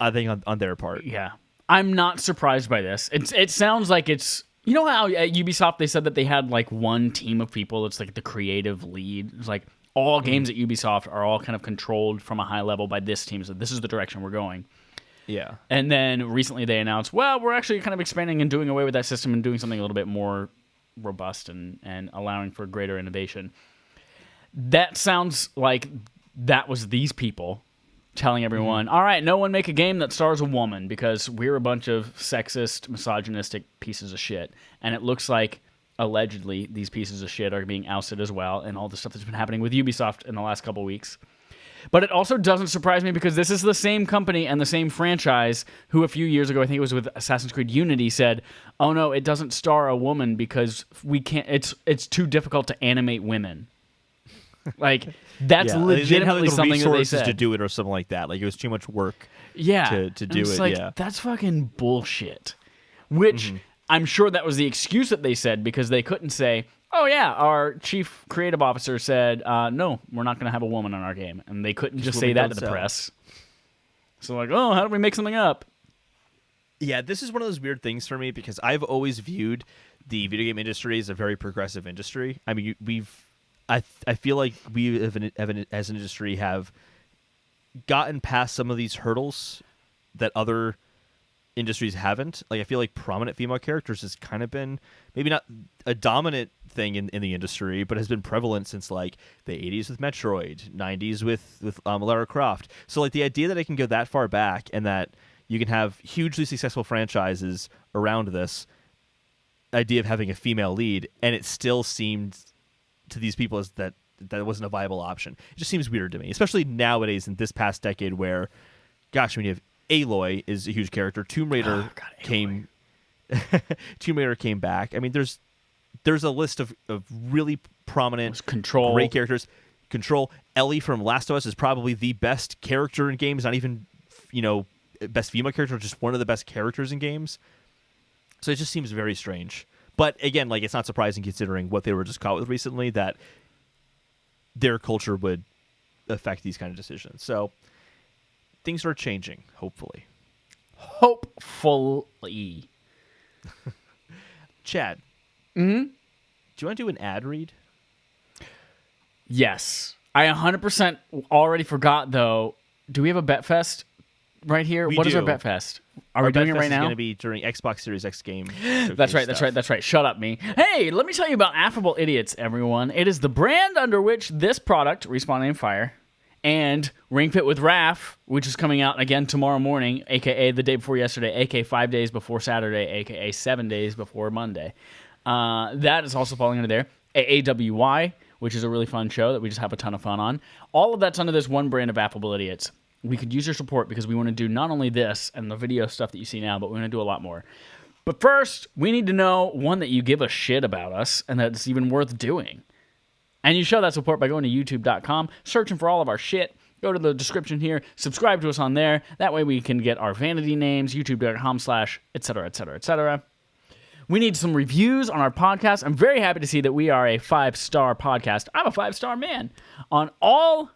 A: I think, on their part.
B: Yeah. I'm not surprised by this. It sounds like it's... You know how at Ubisoft they said that they had like one team of people that's like the creative lead? It's like all games at Ubisoft are all kind of controlled from a high level by this team. So this is the direction we're going.
A: Yeah.
B: And then recently they announced, well, we're actually kind of expanding and doing away with that system and doing something a little bit more robust and allowing for greater innovation. That sounds like that was these people telling everyone, all right, no one make a game that stars a woman because we're a bunch of sexist, misogynistic pieces of shit. And it looks like, allegedly, these pieces of shit are being ousted as well, and all the stuff that's been happening with Ubisoft in the last couple weeks. But it also doesn't surprise me because this is the same company and the same franchise who a few years ago, I think it was with Assassin's Creed Unity, said, oh no, it doesn't star a woman because we can't, it's too difficult to animate women. Like, that's legitimately something that they said.
A: To do it or something like that. Like, it was too much work
B: to
A: do it.
B: Like,
A: yeah.
B: That's fucking bullshit. Which I'm sure that was the excuse that they said because they couldn't say, oh yeah, our chief creative officer said, no, we're not going to have a woman on our game. And they couldn't just say that to the press. So like, oh, how do we make something up?
A: Yeah, this is one of those weird things for me because I've always viewed the video game industry as a very progressive industry. I mean, I feel like we as an industry have gotten past some of these hurdles that other industries haven't. Like, I feel like prominent female characters has kind of been maybe not a dominant thing in the industry, but has been prevalent since like the 80s with Metroid, 90s with Lara Croft. So like the idea that it can go that far back and that you can have hugely successful franchises around this idea of having a female lead, and it still seemed to these people as that wasn't a viable option. It just seems weird to me, especially nowadays in this past decade where, gosh, when you have Aloy is a huge character, Tomb Raider came back. I mean, there's a list of really prominent, great characters. Control. Ellie from Last of Us is probably the best character in games, not even, best female character, just one of the best characters in games. So it just seems very strange. But again, like, it's not surprising considering what they were just caught with recently that their culture would affect these kind of decisions. So things are changing, hopefully.
B: Hopefully.
A: Chad. Do you want to do an ad read?
B: Yes. I 100% already forgot, though. Do we have a BetFest right here? What is our BetFest? Are we doing it right now?
A: It's going to be during Xbox Series X game.
B: That's right. Shut up, me. Hey, let me tell you about Affable Idiots, everyone. It is the brand under which this product, Respawn Aim Fire, and Ring Fit with RAF, which is coming out again tomorrow morning, a.k.a. the day before yesterday, a.k.a. 5 days before Saturday, a.k.a. 7 days before Monday. That is also falling under there. AAWY, which is a really fun show that we just have a ton of fun on. All of that's under this one brand of Affable Idiots. We could use your support because we want to do not only this and the video stuff that you see now, but we want to do a lot more. But first, we need to know, one, that you give a shit about us and that it's even worth doing. And you show that support by going to youtube.com, searching for all of our shit. Go to the description here, subscribe to us on there. That way we can get our vanity names, youtube.com/etc., etc., etc. We need some reviews on our podcast. I'm very happy to see that we are a 5-star podcast. I'm a 5-star man on all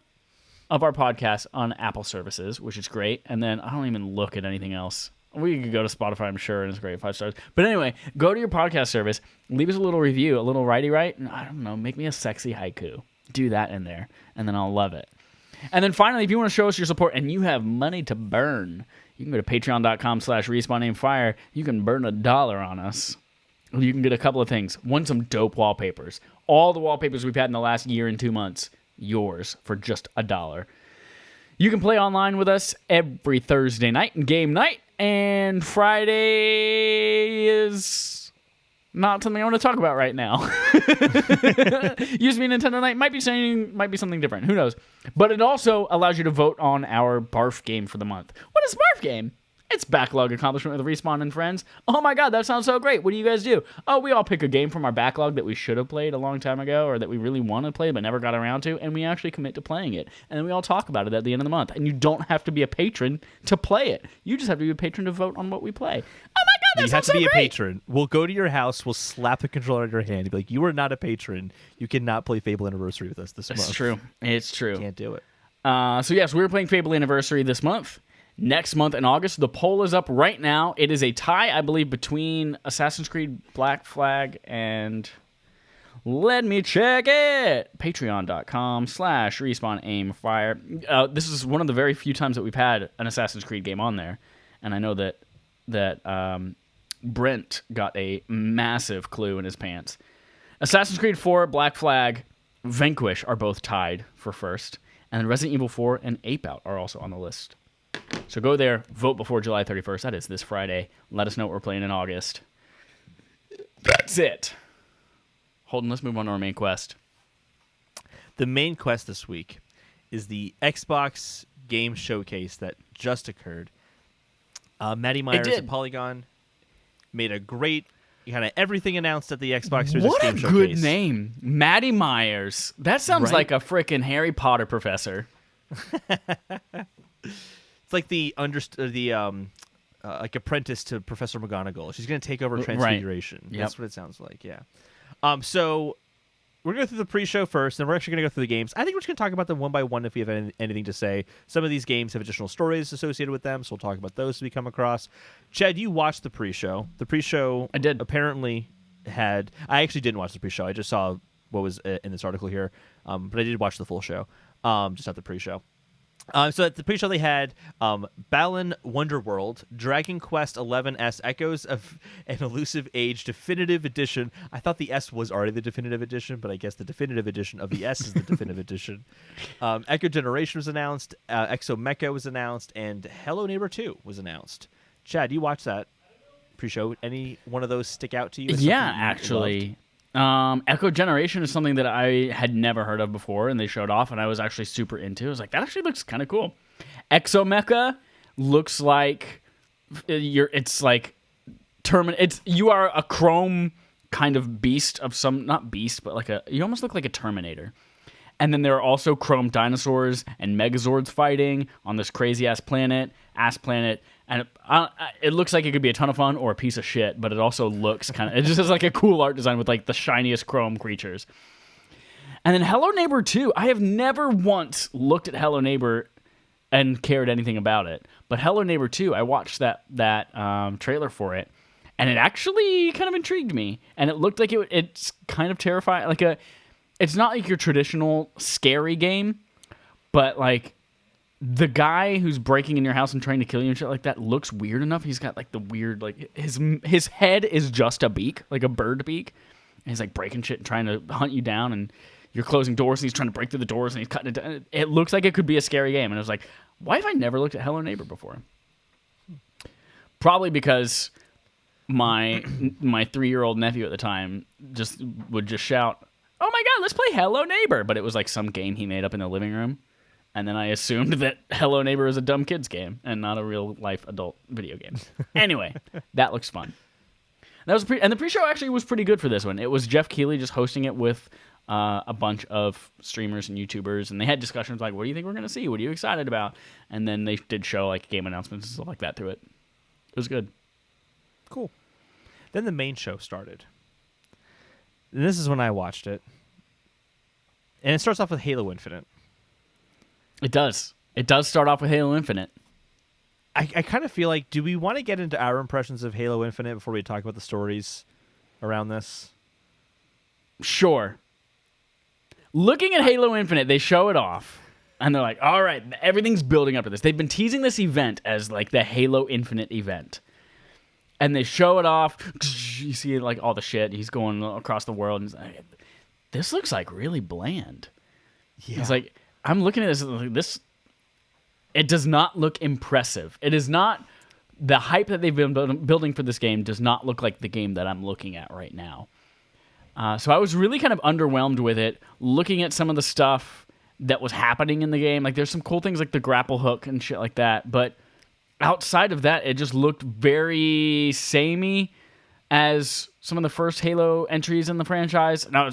B: of our podcasts on Apple services, which is great. And then I don't even look at anything else. We could go to Spotify, I'm sure, and it's great, 5 stars. But anyway, go to your podcast service, leave us a little review, a little righty-right, and I don't know, make me a sexy haiku. Do that in there, and then I'll love it. And then finally, if you want to show us your support and you have money to burn, you can go to patreon.com/respawnaimfire. You can burn $1 on us. You can get a couple of things. One, some dope wallpapers. All the wallpapers we've had in the last year and 2 months, yours for just $1. You can play online with us every Thursday night and game night, and Friday is Not something I want to talk about right now. Used to be Nintendo Night. Might be something different. Who knows? But it also allows you to vote on our barf game for the month. What is barf game? It's backlog accomplishment with Respawn and friends. Oh my god, that sounds so great. What do you guys do? Oh, we all pick a game from our backlog that we should have played a long time ago or that we really want to play but never got around to, and we actually commit to playing it. And then we all talk about it at the end of the month. And you don't have to be a patron to play it. You just have to be a patron to vote on what we play. Oh my god, that sounds so great.
A: You have to be a patron. We'll go to your house, we'll slap the controller in your hand and be like, you are not a patron. You cannot play Fable Anniversary with us this month.
B: It's true. It's true.
A: Can't do it.
B: So yes, we're playing Fable Anniversary this month. Next month in August, the poll is up right now. It is a tie, I believe, between Assassin's Creed Black Flag and... Let me check it! Patreon.com/RespawnAimFire. This is one of the very few times that we've had an Assassin's Creed game on there. And I know that Brent got a massive clue in his pants. Assassin's Creed 4, Black Flag, Vanquish are both tied for first. And Resident Evil 4 and Ape Out are also on the list. So go there, vote before July 31st. That is this Friday. Let us know what we're playing in August. That's it. Holden, let's move on to our main quest.
A: The main quest this week is the Xbox Game Showcase that just occurred. Maddie Myers at Polygon made a great kind of everything announced at the Xbox Series
B: What
A: Game
B: a
A: Showcase.
B: good name. Maddie Myers. That sounds like a freaking Harry Potter professor.
A: It's like the like apprentice to Professor McGonagall. She's going to take over Transfiguration.
B: Right. Yep.
A: That's what it sounds like. Yeah. So we're going to go through the pre-show first, and we're actually going to go through the games. I think we're just going to talk about them one by one if we have anything to say. Some of these games have additional stories associated with them, so we'll talk about those as we come across. Chad, you watched the pre-show. The pre-show
B: I did.
A: Apparently had... I actually didn't watch the pre-show. I just saw what was in this article here, but I did watch the full show, just not the pre-show. So at the pre-show they had Balan Wonderworld, Dragon Quest XI-S Echoes of an Elusive Age Definitive Edition. I thought the S was already the definitive edition, but I guess the definitive edition of the S is the definitive edition. Echo Generation was announced, Exo Mecha was announced, and Hello Neighbor 2 was announced. Chad, you watched that pre-show. Any one of those stick out to you?
B: Yeah, actually. Echo Generation is something that I had never heard of before, and they showed off, and I was actually super into. I was like, that actually looks kind of cool. Exo Mecha looks like you are a chrome kind of beast of some, not beast, but you almost look like a Terminator. And then there are also chrome dinosaurs and Megazords fighting on this crazy ass planet, and it looks like it could be a ton of fun or a piece of shit, but it also looks it just has like a cool art design with like the shiniest chrome creatures. And then Hello Neighbor 2, I have never once looked at Hello Neighbor and cared anything about it, but Hello Neighbor 2, I watched that trailer for it, and it actually kind of intrigued me, and it looked like it's kind of terrifying, it's not like your traditional scary game, but like the guy who's breaking in your house and trying to kill you and shit like that looks weird enough. He's got like the weird, like his head is just a beak, like a bird beak. And he's like breaking shit and trying to hunt you down, and you're closing doors and he's trying to break through the doors and he's cutting it down. It looks like it could be a scary game. And I was like, why have I never looked at Hello Neighbor before? Probably because my 3-year-old nephew at the time would just shout, "Oh my god, let's play Hello Neighbor!" But it was like some game he made up in the living room. And then I assumed that Hello Neighbor is a dumb kid's game and not a real-life adult video game. Anyway, that looks fun. And the pre-show actually was pretty good for this one. It was Jeff Keighley just hosting it with a bunch of streamers and YouTubers, and they had discussions like, what do you think we're going to see? What are you excited about? And then they did show like game announcements and stuff like that through it. It was good.
A: Cool. Then the main show started. And this is when I watched it. And it starts off with Halo Infinite.
B: It does. It does start off with Halo Infinite.
A: I kind of feel like, do we want to get into our impressions of Halo Infinite before we talk about the stories around this?
B: Sure. Looking at Halo Infinite, they show it off. And they're like, all right, everything's building up to this. They've been teasing this event as like the Halo Infinite event. And they show it off. You see like all the shit. He's going across the world. And he's like, this looks like really bland. Yeah. It's like, I'm looking at this. It does not look impressive. It is not the hype that they've been building for this game does not look like the game that I'm looking at right now. So I was really kind of underwhelmed with it, looking at some of the stuff that was happening in the game. Like, there's some cool things like the grapple hook and shit like that, but outside of that, it just looked very samey as some of the first Halo entries in the franchise. Now,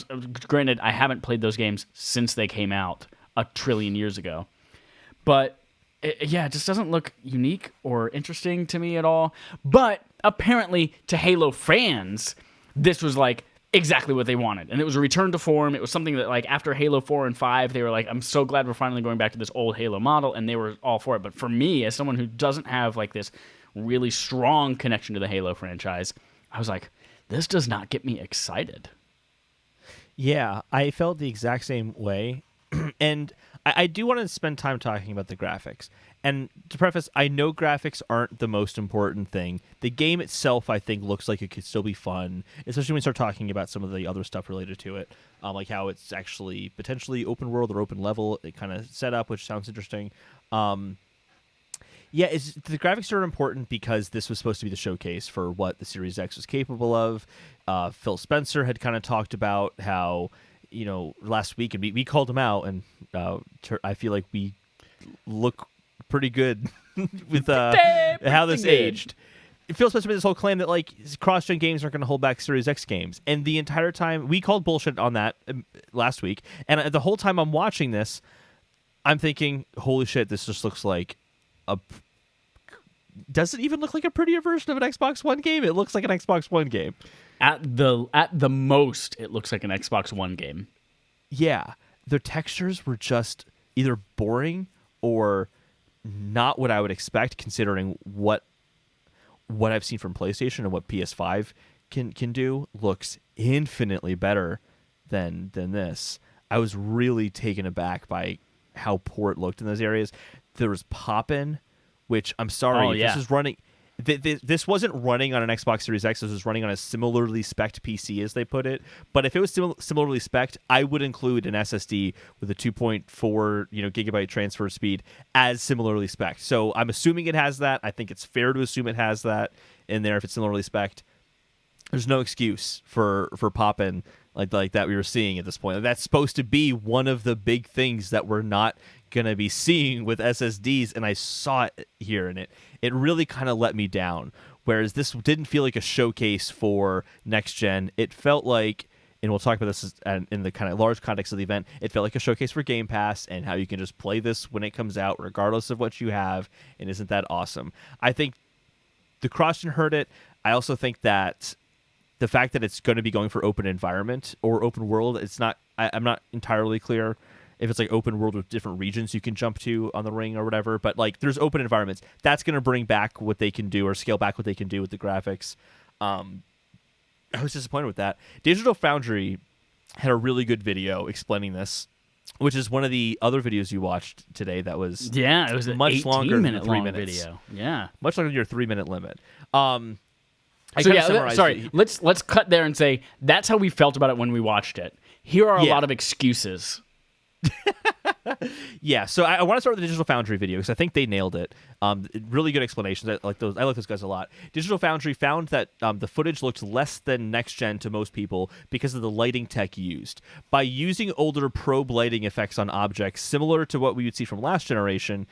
B: granted, I haven't played those games since they came out a trillion years ago, but it just doesn't look unique or interesting to me at all. But apparently, to Halo fans, this was like exactly what they wanted, and it was a return to form. It was something that, like, after Halo 4 and 5, they were like, I'm so glad we're finally going back to this old Halo model, and they were all for it. But for me, as someone who doesn't have like this really strong connection to the Halo franchise, I was like, this does not get me excited.
A: Yeah, I felt the exact same way. And I do want to spend time talking about the graphics. And to preface, I know graphics aren't the most important thing. The game itself, I think, looks like it could still be fun, especially when we start talking about some of the other stuff related to it, like how it's actually potentially open world or open level kind of set up, which sounds interesting. Yeah, the graphics are important because this was supposed to be the showcase for what the Series X was capable of. Phil Spencer had kind of talked about how, last week, and we called him out, and I feel like we look pretty good with how this aged. Phil Spencer made this whole claim that, like, cross-gen games aren't going to hold back Series X games. And the entire time, we called bullshit on that last week. And the whole time I'm watching this, I'm thinking, holy shit, this just looks like does it even look like a prettier version of an Xbox One game? It looks like an Xbox One game.
B: At the most, it looks like an Xbox One game.
A: Yeah. The textures were just either boring or not what I would expect, considering what I've seen from PlayStation and what PS5 can do. Looks infinitely better than this. I was really taken aback by how poor it looked in those areas. There was pop-in, which, I'm sorry, this is running. This wasn't running on an Xbox Series X. This was running on a similarly spec'd PC, as they put it. But if it was similarly spec'd, I would include an SSD with a 2.4 gigabyte transfer speed as similarly spec'd. So I'm assuming it has that. I think it's fair to assume it has that in there if it's similarly spec'd. There's no excuse for pop-in like that we were seeing at this point. That's supposed to be one of the big things that we're not going to be seeing with SSDs, and I saw it here, and it really kind of let me down. Whereas this didn't feel like a showcase for next gen. It felt like, and we'll talk about this in the kind of large context of the event, it felt like a showcase for Game Pass and how you can just play this when it comes out regardless of what you have, and isn't that awesome? I think the cross-gen hurt it. I also think that the fact that it's going to be going for open environment or open world, it's not. I'm not entirely clear if it's like open world with different regions you can jump to on the ring or whatever. But like, there's open environments. That's going to bring back what they can do or scale back what they can do with the graphics. I was disappointed with that. Digital Foundry had a really good video explaining this, which is one of the other videos you watched today. That was
B: it was a
A: much longer than 3 minutes
B: video. Yeah,
A: much longer than your 3-minute limit.
B: Let's cut there and say that's how we felt about it when we watched it. Here are a lot of excuses.
A: Yeah, so I want to start with the Digital Foundry video because I think they nailed it. Really good explanations. I like those guys a lot. Digital Foundry found that the footage looked less than next gen to most people because of the lighting tech used. By using older probe lighting effects on objects similar to what we would see from last generation,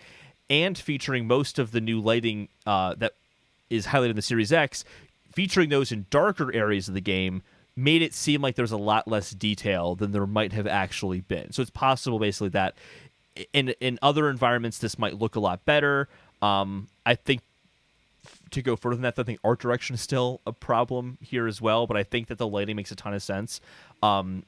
A: and featuring most of the new lighting that is highlighted in the Series X, featuring those in darker areas of the game, made it seem like there's a lot less detail than there might have actually been. So it's possible, basically, that in other environments this might look a lot better. I think to go further than that, I think art direction is still a problem here as well, but I think that the lighting makes a ton of sense. In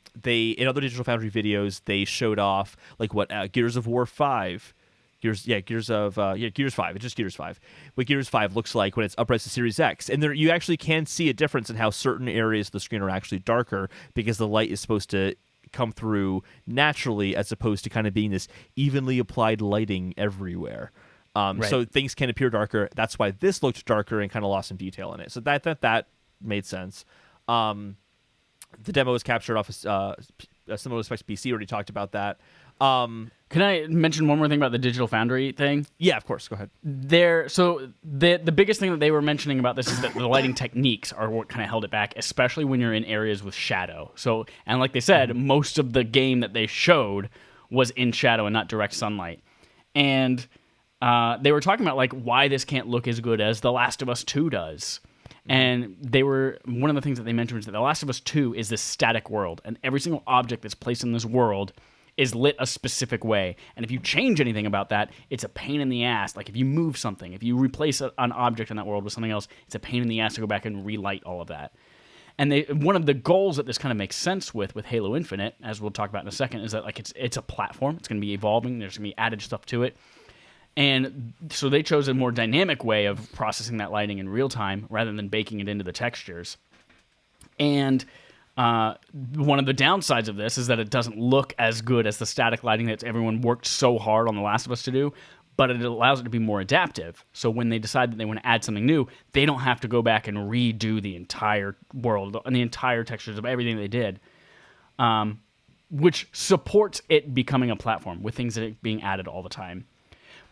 A: other Digital Foundry videos, they showed off like what Gears of War 5. Gears 5. It's just Gears 5. What Gears 5 looks like when it's upraised to Series X. And there you actually can see a difference in how certain areas of the screen are actually darker because the light is supposed to come through naturally as opposed to kind of being this evenly applied lighting everywhere. Right. So things can appear darker. That's why this looked darker and kind of lost some detail in it. So that made sense. The demo was captured off a similar specs PC. Already talked about that.
B: Can I mention one more thing about the Digital Foundry thing?
A: Yeah, of course. Go ahead.
B: So the biggest thing that they were mentioning about this is that the lighting techniques are what kind of held it back, especially when you're in areas with shadow. So, and like they said, most of the game that they showed was in shadow and not direct sunlight. And they were talking about like why this can't look as good as The Last of Us 2 does. And one of the things that they mentioned was that The Last of Us 2 is this static world, and every single object that's placed in this world is lit a specific way. And if you change anything about that, it's a pain in the ass. Like if you move something, if you replace an object in that world with something else, it's a pain in the ass to go back and relight all of that. And one of the goals that this kind of makes sense with Halo Infinite, as we'll talk about in a second, is that like it's a platform. It's going to be evolving. There's going to be added stuff to it. And so they chose a more dynamic way of processing that lighting in real time rather than baking it into the textures. And one of the downsides of this is that it doesn't look as good as the static lighting that everyone worked so hard on The Last of Us to do, but it allows it to be more adaptive. So when they decide that they want to add something new, they don't have to go back and redo the entire world and the entire textures of everything they did, which supports it becoming a platform with things that are being added all the time.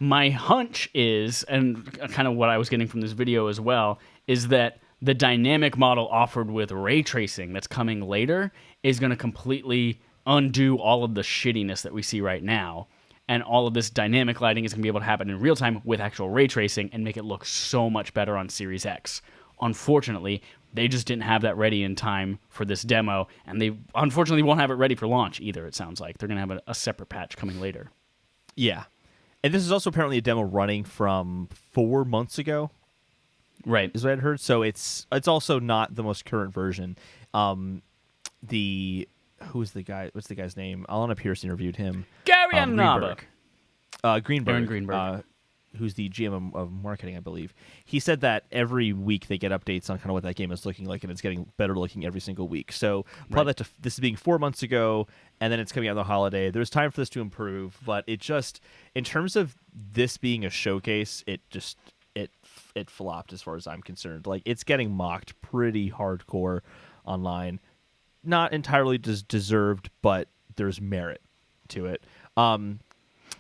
B: My hunch is, and kind of what I was getting from this video as well, is that the dynamic model offered with ray tracing that's coming later is going to completely undo all of the shittiness that we see right now. And all of this dynamic lighting is going to be able to happen in real time with actual ray tracing and make it look so much better on Series X. Unfortunately, they just didn't have that ready in time for this demo, and they unfortunately won't have it ready for launch either, it sounds like. They're going to have a separate patch coming later.
A: Yeah. And this is also apparently a demo running from 4 months ago.
B: Right.
A: Is what I'd heard. So it's also not the most current version. Who's the guy? What's the guy's name? Alana Pierce interviewed him.
B: Gary Greenberg.
A: Greenberg.
B: Aaron Greenberg.
A: Who's the GM of marketing, I believe. He said that every week they get updates on kind of what that game is looking like, and it's getting better looking every single week. So probably this is being 4 months ago, and then it's coming out on the holiday. There's time for this to improve, but it just, in terms of this being a showcase, it flopped as far as I'm concerned. Like, it's getting mocked pretty hardcore online. Not entirely deserved, but there's merit to it.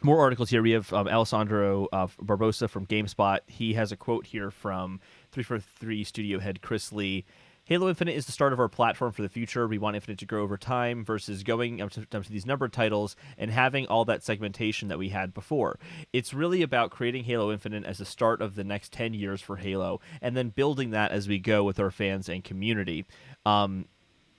A: More articles here. We have Alessandro Barbosa from GameSpot. He has a quote here from 343 studio head Chris Lee. Halo Infinite is the start of our platform for the future. We want Infinite to grow over time versus going up to these numbered titles and having all that segmentation that we had before. It's really about creating Halo Infinite as the start of the next 10 years for Halo and then building that as we go with our fans and community.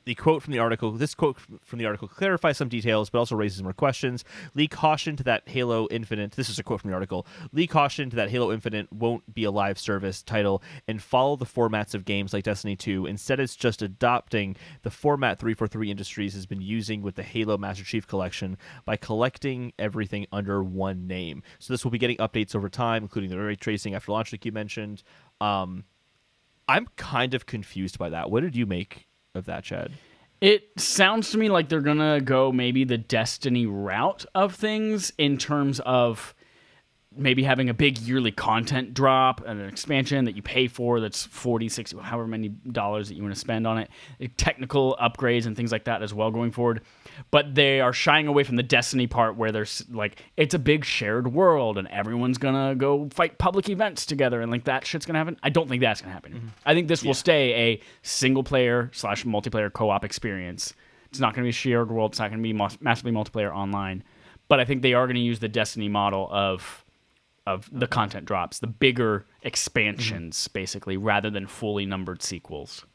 A: This quote from the article clarifies some details, but also raises more questions. Lee cautioned that Halo Infinite, this is a quote from the article, Lee cautioned that Halo Infinite won't be a live service title and follow the formats of games like Destiny 2. Instead, it's just adopting the format 343 Industries has been using with the Halo Master Chief Collection by collecting everything under one name. So this will be getting updates over time, including the ray tracing after launch, like you mentioned. I'm kind of confused by that. What did you make of that, Chad?
B: It sounds to me like they're gonna go maybe the Destiny route of things in terms of maybe having a big yearly content drop and an expansion that you pay for that's 40, 60, however many dollars that you want to spend on it, technical upgrades and things like that as well going forward. But they are shying away from the Destiny part where there's like, it's a big shared world and everyone's gonna go fight public events together and like that shit's gonna happen. I don't think that's gonna happen. Mm-hmm. I think this will stay a single player / multiplayer co-op experience. It's not gonna be a shared world. It's not gonna be massively multiplayer online. But I think they are gonna use the Destiny model of the content drops, the bigger expansions, basically, rather than fully numbered sequels.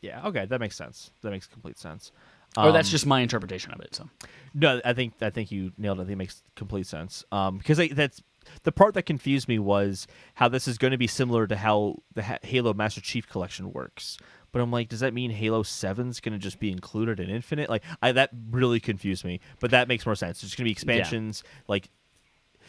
A: Yeah, okay, that makes sense. That makes complete sense.
B: Or that's just my interpretation of it. So,
A: no, I think you nailed it. I think it makes complete sense. Because that's the part that confused me was how this is going to be similar to how the Halo Master Chief Collection works. But I'm like, does that mean Halo 7's going to just be included in Infinite? Like, that really confused me. But that makes more sense. It's just going to be expansions, like.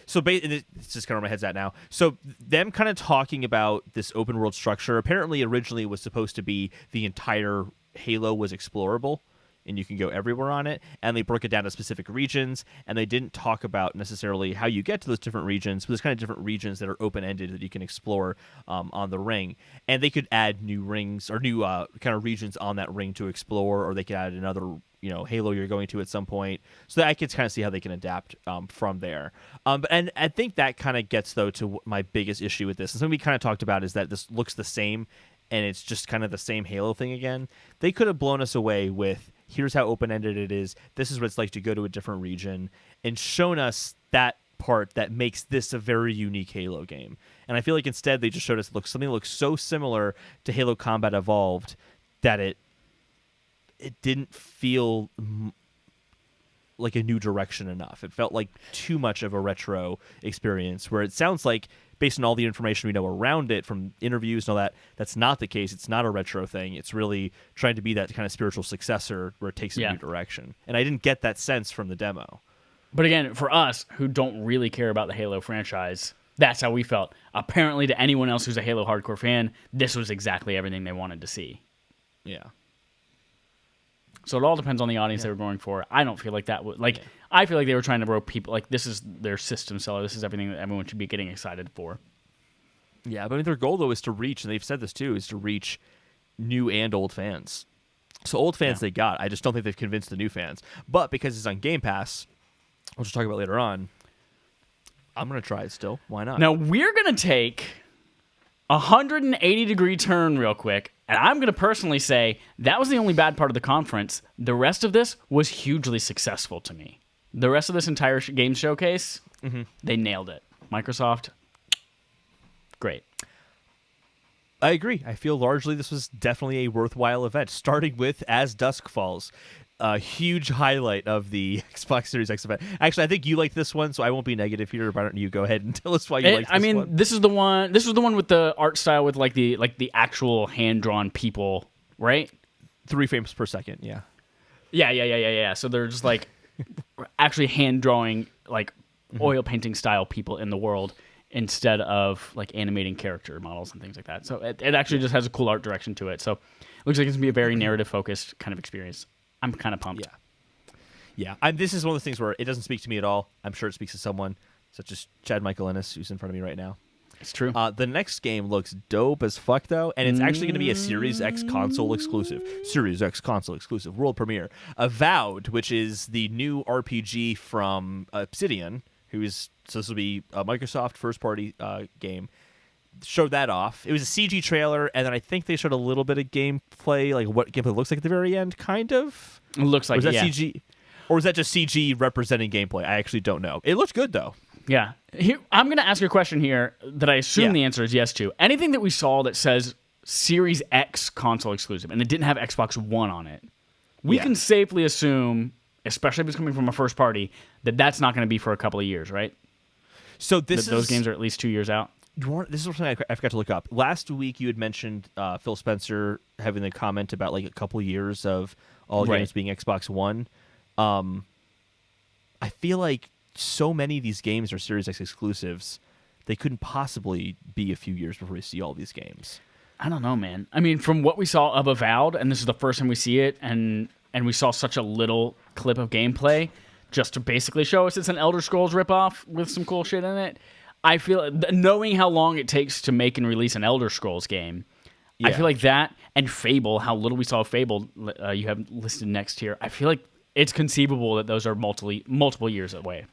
A: So it's just kind of where my head's at now. So them kind of talking about this open world structure, apparently originally it was supposed to be the entire Halo was explorable and you can go everywhere on it. And they broke it down to specific regions, and they didn't talk about necessarily how you get to those different regions, but there's kind of different regions that are open-ended that you can explore on the ring. And they could add new rings or new kind of regions on that ring to explore, or they could add another Halo you're going to at some point. So that I could kind of see how they can adapt from there. And I think that kind of gets, though, to my biggest issue with this. And something we kind of talked about is that this looks the same, and it's just kind of the same Halo thing again. They could have blown us away with, here's how open-ended it is, this is what it's like to go to a different region, and shown us that part that makes this a very unique Halo game. And I feel like instead they just showed us something that looks so similar to Halo Combat Evolved that it didn't feel like a new direction enough. It felt like too much of a retro experience, where it sounds like, based on all the information we know around it from interviews and all that, that's not the case. It's not a retro thing. It's really trying to be that kind of spiritual successor where it takes a new direction. And I didn't get that sense from the demo.
B: But again, for us who don't really care about the Halo franchise, that's how we felt. Apparently, to anyone else who's a Halo hardcore fan, this was exactly everything they wanted to see.
A: Yeah.
B: So it all depends on the audience they were going for. I don't feel like that would I feel like they were trying to rope people like, this is their system seller. This is everything that everyone should be getting excited for.
A: Yeah, but I mean, their goal though is to reach, and they've said this too, is to reach new and old fans. So old fans they got. I just don't think they've convinced the new fans. But because it's on Game Pass, which we'll talk about later on, I'm gonna try it still. Why not?
B: Now we're gonna take a 180-degree turn real quick. And I'm going to personally say that was the only bad part of the conference. The rest of this was hugely successful to me. The rest of this entire game showcase, they nailed it. Microsoft, great.
A: I agree. I feel largely this was definitely a worthwhile event, starting with As Dusk Falls. A huge highlight of the Xbox Series X event. Actually, I think you liked this one, so I won't be negative here. Why don't you go ahead and tell us why you liked this one?
B: This is the one. This was the one with the art style with like the actual hand drawn people, right?
A: 3 frames per second. Yeah.
B: Yeah. So they're just like actually hand drawing like oil painting style people in the world instead of like animating character models and things like that. So it actually just has a cool art direction to it. So it looks like it's gonna be a very narrative focused kind of experience. I'm kind of pumped.
A: Yeah. This is one of those things where it doesn't speak to me at all. I'm sure it speaks to someone, such as Chad Michael Ennis, who's in front of me right now.
B: It's true.
A: The next game looks dope as fuck, though, and it's actually going to be a Series X console exclusive. Series X console exclusive. World premiere. Avowed, which is the new RPG from Obsidian, so this will be a Microsoft first-party game. Showed that off. It was a CG trailer, and then I think they showed a little bit of gameplay, like what gameplay looks like at the very end, kind of.
B: It looks like,
A: or is that CG, or is that just CG representing gameplay? I actually don't know. It looks good though.
B: Yeah. I'm going to ask you a question here that I assume the answer is yes to. Anything that we saw that says Series X console exclusive, and it didn't have Xbox One on it, we can safely assume, especially if it's coming from a first party, that that's not going to be for a couple of years, right?
A: So those
B: games are at least 2 years out.
A: This is something I forgot to look up. Last week, you had mentioned Phil Spencer having the comment about like a couple years of all games being Xbox One. I feel like so many of these games are Series X exclusives. They couldn't possibly be a few years before we see all these games.
B: I don't know, man. I mean, from what we saw of Avowed, and this is the first time we see it, and we saw such a little clip of gameplay just to basically show us it's an Elder Scrolls ripoff with some cool shit in it. I feel, knowing how long it takes to make and release an Elder Scrolls game, I feel like that and Fable, how little we saw of Fable, you have listed next here, I feel like it's conceivable that those are multiple years away.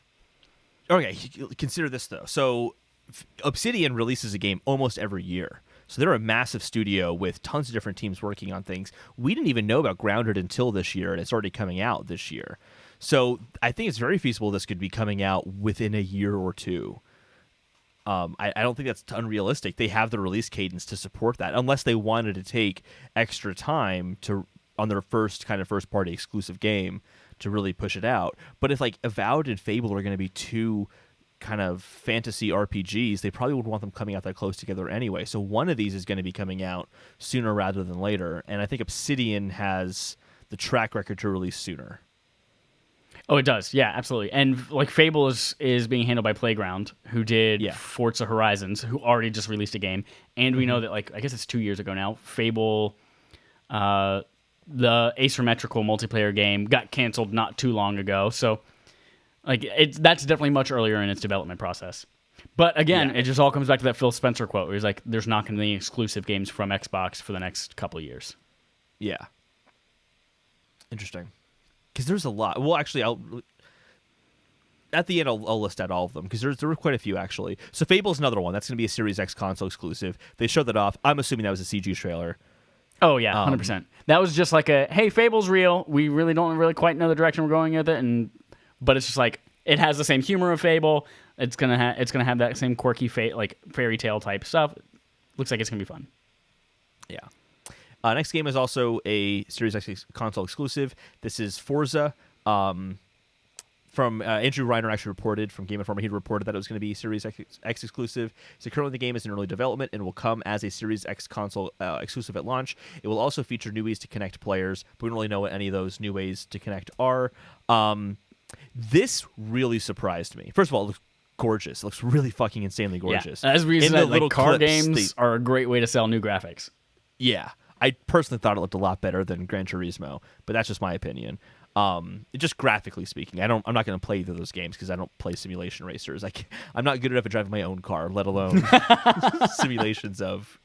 A: Okay, consider this, though. So Obsidian releases a game almost every year. So they're a massive studio with tons of different teams working on things. We didn't even know about Grounded until this year, and it's already coming out this year. So I think it's very feasible this could be coming out within a year or two. I don't think that's unrealistic. They have the release cadence to support that, unless they wanted to take extra time on their first-party exclusive game to really push it out. But if like Avowed and Fable are going to be two kind of fantasy RPGs, they probably would want them coming out that close together anyway. So one of these is going to be coming out sooner rather than later, and I think Obsidian has the track record to release sooner.
B: Oh, it does. Yeah, absolutely. And like Fable is being handled by Playground, who did Forza Horizons, who already just released a game. And we know that, like, I guess it's 2 years ago now, Fable the asymmetrical multiplayer game got canceled not too long ago. So, like, that's definitely much earlier in its development process. But again, it just all comes back to that Phil Spencer quote where he's like, there's not going to be any exclusive games from Xbox for the next couple of years.
A: Yeah. Interesting. Because there's a lot. Well, actually, at the end, I'll list out all of them because there were quite a few, actually. So Fable's another one. That's going to be a Series X console exclusive. They showed that off. I'm assuming that was a CG trailer.
B: Oh, yeah, 100%. That was just like hey, Fable's real. We really don't really quite know the direction we're going with it, but it's just like, it has the same humor of Fable. It's gonna have that same quirky fairy tale type stuff. Looks like it's gonna be fun.
A: Yeah. Next game is also a Series X console exclusive. This is Forza. From Andrew Reiner actually reported from Game Informer, he reported that it was going to be Series X exclusive. So currently the game is in early development and will come as a Series X console exclusive at launch. It will also feature new ways to connect players, but we don't really know what any of those new ways to connect are. This really surprised me. First of all, it looks gorgeous. It looks really fucking insanely gorgeous.
B: Yeah. As we said, like, car games are a great way to sell new graphics.
A: Yeah. I personally thought it looked a lot better than Gran Turismo, but that's just my opinion. Just graphically speaking, I'm not going to play either of those games because I don't play simulation racers. I'm not good enough at driving my own car, let alone simulations of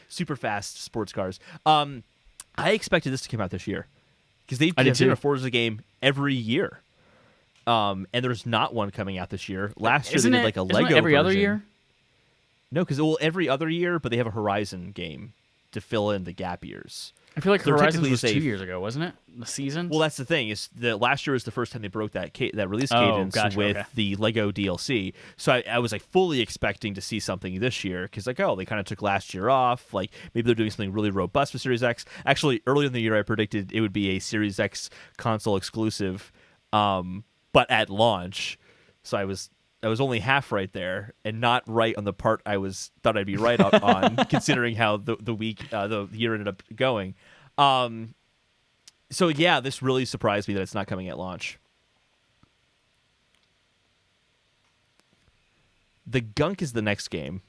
A: super fast sports cars. I expected this to come out this year because they've done a Forza game every year. And there's not one coming out this year. Last year they did like a Lego
B: every
A: version.
B: Other year?
A: No, because every other year, but they have a Horizon game to fill in the gap years.
B: I feel like Horizon was 2 years ago, wasn't it? The season?
A: Well, that's the thing. Is the last year was the first time they broke that release cadence with the Lego DLC. So I was like fully expecting to see something this year because they kind of took last year off. Like maybe they're doing something really robust for Series X. Actually, earlier in the year, I predicted it would be a Series X console exclusive, but at launch. So I was only half right there, and not right on the part I thought I'd be right on, considering how the year ended up going. So yeah, this really surprised me that it's not coming at launch. The Gunk is the next game.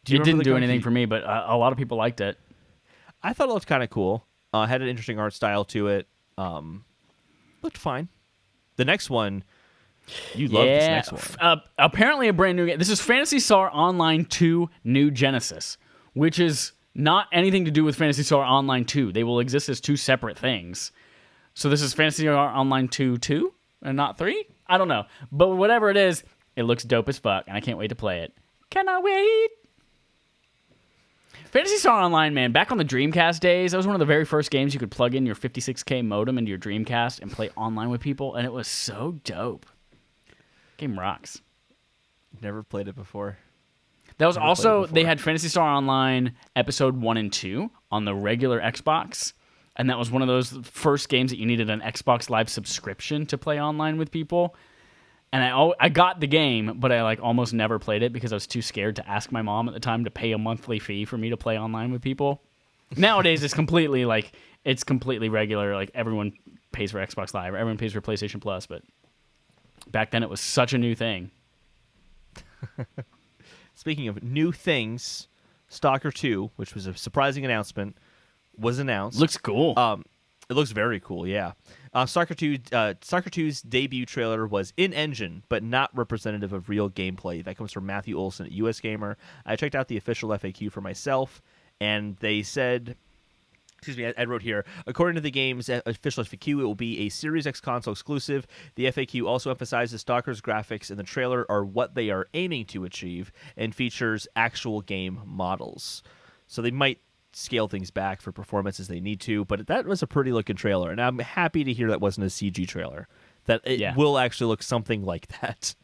B: It didn't do anything for me, but a lot of people liked it.
A: I thought it looked kind of cool. Had an interesting art style to it. Looked fine. The next one, you love this next one.
B: Apparently a brand new game. This is Phantasy Star Online 2 New Genesis, which is not anything to do with Phantasy Star Online 2. They will exist as two separate things. So this is Phantasy Star Online 2 and not 3? I don't know. But whatever it is, it looks dope as fuck, and I can't wait to play it. Cannot wait! Phantasy Star Online, man, back on the Dreamcast days, that was one of the very first games you could plug in your 56K modem into your Dreamcast and play online with people, and it was so dope. Game rocks.
A: Never played it before.
B: That was also, they had Phantasy Star Online Episode 1 and 2 on the regular Xbox, and that was one of those first games that you needed an Xbox Live subscription to play online with people. And I got the game, but I almost never played it because I was too scared to ask my mom at the time to pay a monthly fee for me to play online with people. Nowadays, it's completely regular. Like everyone pays for Xbox Live, or everyone pays for PlayStation Plus. But back then, it was such a new thing.
A: Speaking of new things, Stalker 2, which was a surprising announcement, was announced.
B: Looks cool.
A: It looks very cool, yeah. Stalker 2's debut trailer was in-engine, but not representative of real gameplay. That comes from Matthew Olson at US Gamer. I checked out the official FAQ for myself, and they said... Excuse me, I wrote here, according to the game's official FAQ, it will be a Series X console exclusive. The FAQ also emphasizes Stalker's graphics in the trailer are what they are aiming to achieve and features actual game models. So they might scale things back for performance as they need to, but that was a pretty looking trailer, and I'm happy to hear that wasn't a CG trailer. That it will actually look something like that.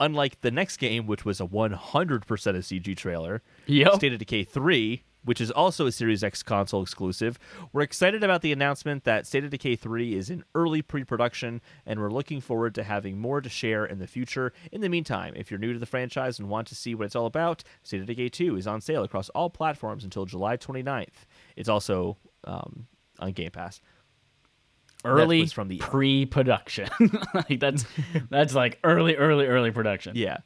A: Unlike the next game, which was a 100% a CG trailer, State of Decay 3, which is also a Series X console exclusive. We're excited about the announcement that State of Decay 3 is in early pre-production, and we're looking forward to having more to share in the future. In the meantime, if you're new to the franchise and want to see what it's all about, State of Decay 2 is on sale across all platforms until July 29th. It's also on Game Pass.
B: Early from the pre-production. that's like early production.
A: Yeah.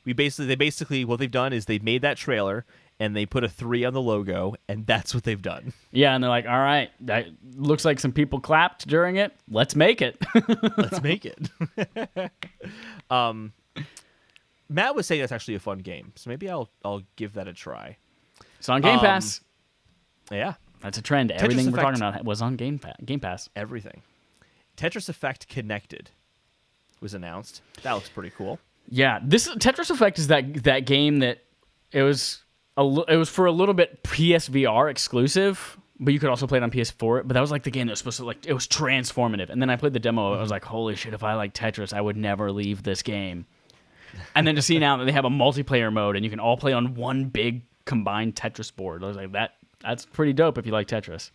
A: What they've done is they've made that trailer, and they put a 3 on the logo, and that's what they've done.
B: Yeah, and they're like, all right, that looks like some people clapped during it. Let's make it.
A: Let's make it. Matt was saying that's actually a fun game, so maybe I'll give that a try.
B: It's on Game Pass.
A: Yeah.
B: That's a trend.
A: Tetris
B: Everything we're
A: Effect.
B: talking about was on Game Pass.
A: Everything. Tetris Effect Connected was announced. That looks pretty cool.
B: Yeah, this Tetris Effect is that game that it was for a little bit PSVR exclusive, but you could also play it on PS4. But that was like the game that was supposed to it was transformative. And then I played the demo. I was like, holy shit! If I like Tetris, I would never leave this game. And then to see now that they have a multiplayer mode and you can all play on one big combined Tetris board, I was like, that's pretty dope if you like Tetris.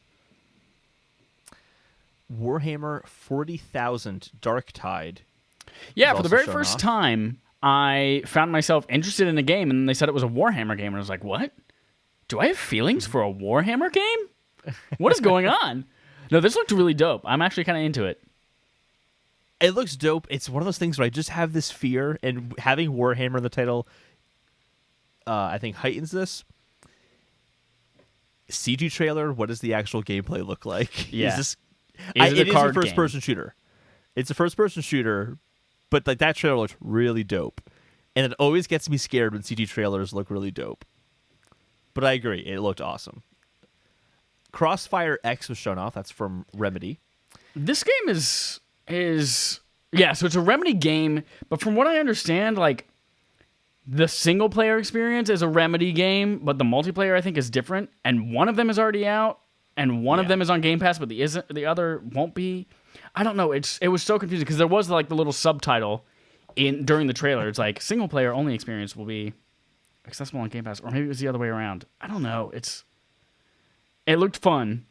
A: Warhammer 40,000 Dark Tide.
B: Yeah, for the very first time, I found myself interested in a game, and they said it was a Warhammer game, and I was like, what? Do I have feelings for a Warhammer game? What is going on? No, this looked really dope. I'm actually kind of into it.
A: It looks dope. It's one of those things where I just have this fear, and having Warhammer in the title, I think, heightens this. CG trailer, what does the actual gameplay look like?
B: Yeah.
A: It is a first-person shooter. It's a first-person shooter, but like that trailer looks really dope. And it always gets me scared when CG trailers look really dope. But I agree, it looked awesome. Crossfire X was shown off. That's from Remedy.
B: This game is yeah, so it's a Remedy game, but from what I understand, like the single player experience is a Remedy game, but the multiplayer I think is different, and one of them is already out, and one of them is on Game Pass, but the other won't be. I don't know. It was so confusing because there was like the little subtitle during the trailer. It's like single player only experience will be accessible on Game Pass, or maybe it was the other way around. I don't know. It looked fun.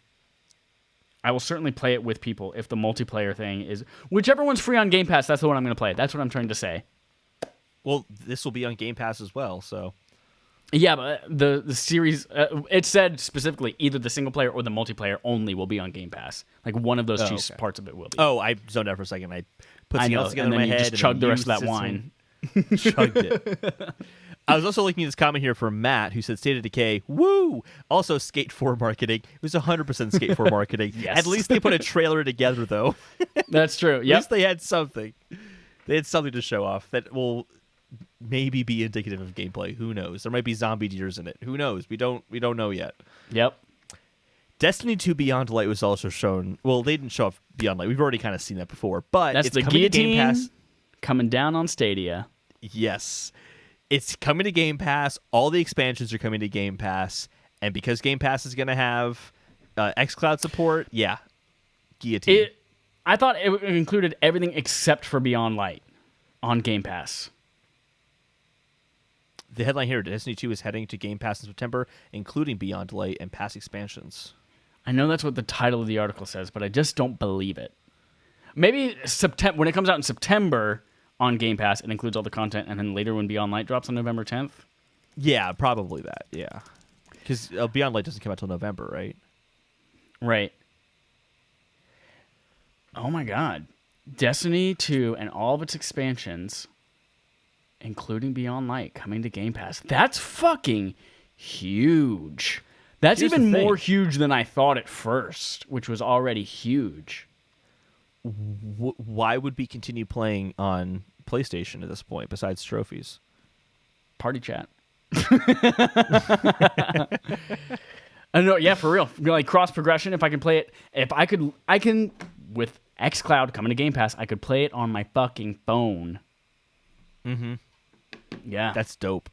B: I will certainly play it with people if the multiplayer thing is whichever one's free on Game Pass. That's the one I'm going to play. That's what I'm trying to say.
A: Well, this will be on Game Pass as well, so.
B: Yeah, but the series, it said specifically either the single player or the multiplayer only will be on Game Pass. Like one of those two parts of it will be.
A: Oh, I zoned out for a second. I put something else together
B: and then
A: in my
B: you
A: head.
B: just chugged the rest of that wine.
A: Chugged it. I was also looking at this comment here from Matt, who said State of Decay, woo! Also Skate 4 marketing. It was 100% Skate 4 marketing.
B: Yes.
A: At least they put a trailer together, though.
B: That's true.
A: At least they had something. They had something to show off that will maybe be indicative of gameplay. Who knows? There might be zombie deers in it. Who knows? We don't know yet.
B: Yep.
A: Destiny 2 Beyond Light was also shown. Well, they didn't show off Beyond Light. We've already kind of seen that before. But
B: that's
A: it's
B: the
A: coming to
B: guillotine
A: Game Pass.
B: Coming down on Stadia.
A: Yes. It's coming to Game Pass. All the expansions are coming to Game Pass. And because Game Pass is going to have xCloud support, yeah, guillotine.
B: I thought it included everything except for Beyond Light on Game Pass.
A: The headline here, Destiny 2 is heading to Game Pass in September, including Beyond Light and past expansions.
B: I know that's what the title of the article says, but I just don't believe it. Maybe September when it comes out in September on Game Pass, it includes all the content, and then later when Beyond Light drops on November 10th?
A: Yeah, probably that, yeah. Because Beyond Light doesn't come out till November, right?
B: Right. Oh my god. Destiny 2 and all of its expansions, including Beyond Light, coming to Game Pass. That's fucking huge. That's
A: Here's
B: even
A: the thing.
B: more huge than I thought at first, which was already huge.
A: Why would we continue playing on PlayStation at this point, besides trophies?
B: Party chat. I know, yeah, for real. Like cross progression. If I can play it, I can with xCloud coming to Game Pass. I could play it on my fucking phone.
A: Mm-hmm.
B: Yeah,
A: That's dope.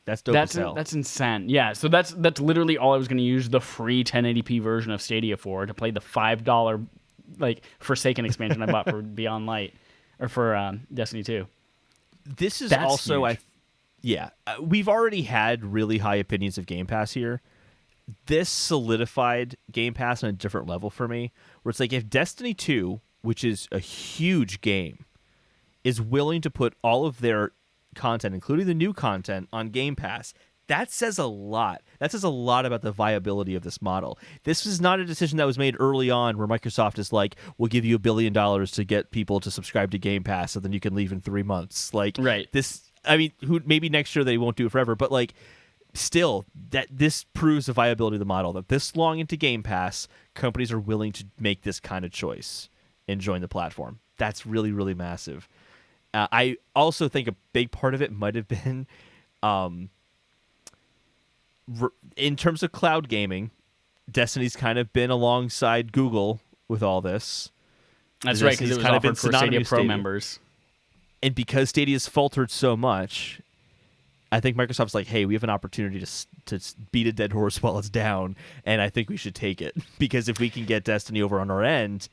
A: That's dope as hell.
B: That's insane. Yeah, so that's literally all I was going to use the free 1080p version of Stadia for, to play the $5 like Forsaken expansion I bought for Beyond Light or for Destiny 2.
A: This is
B: That's
A: also,
B: huge.
A: we've already had really high opinions of Game Pass here. This solidified Game Pass on a different level for me, where it's like if Destiny 2, which is a huge game, is willing to put all of their content, including the new content, on Game Pass, that says a lot. That says a lot about the viability of this model. This is not a decision that was made early on where Microsoft is like, we'll give you $1 billion to get people to subscribe to Game Pass so then you can leave in 3 months. Like,
B: Right.
A: this, I mean, maybe next year they won't do it forever, but like, still, that this proves the viability of the model, that this long into Game Pass, companies are willing to make this kind of choice and join the platform. That's really, really massive. I also think a big part of it might have been, in terms of cloud gaming, Destiny's kind of been alongside Google with all this.
B: That's right, because it was
A: kind of
B: offered for Stadia Pro members.
A: And because Stadia's faltered so much, I think Microsoft's like, hey, we have an opportunity to beat a dead horse while it's down, and I think we should take it. Because if we can get Destiny over on our end,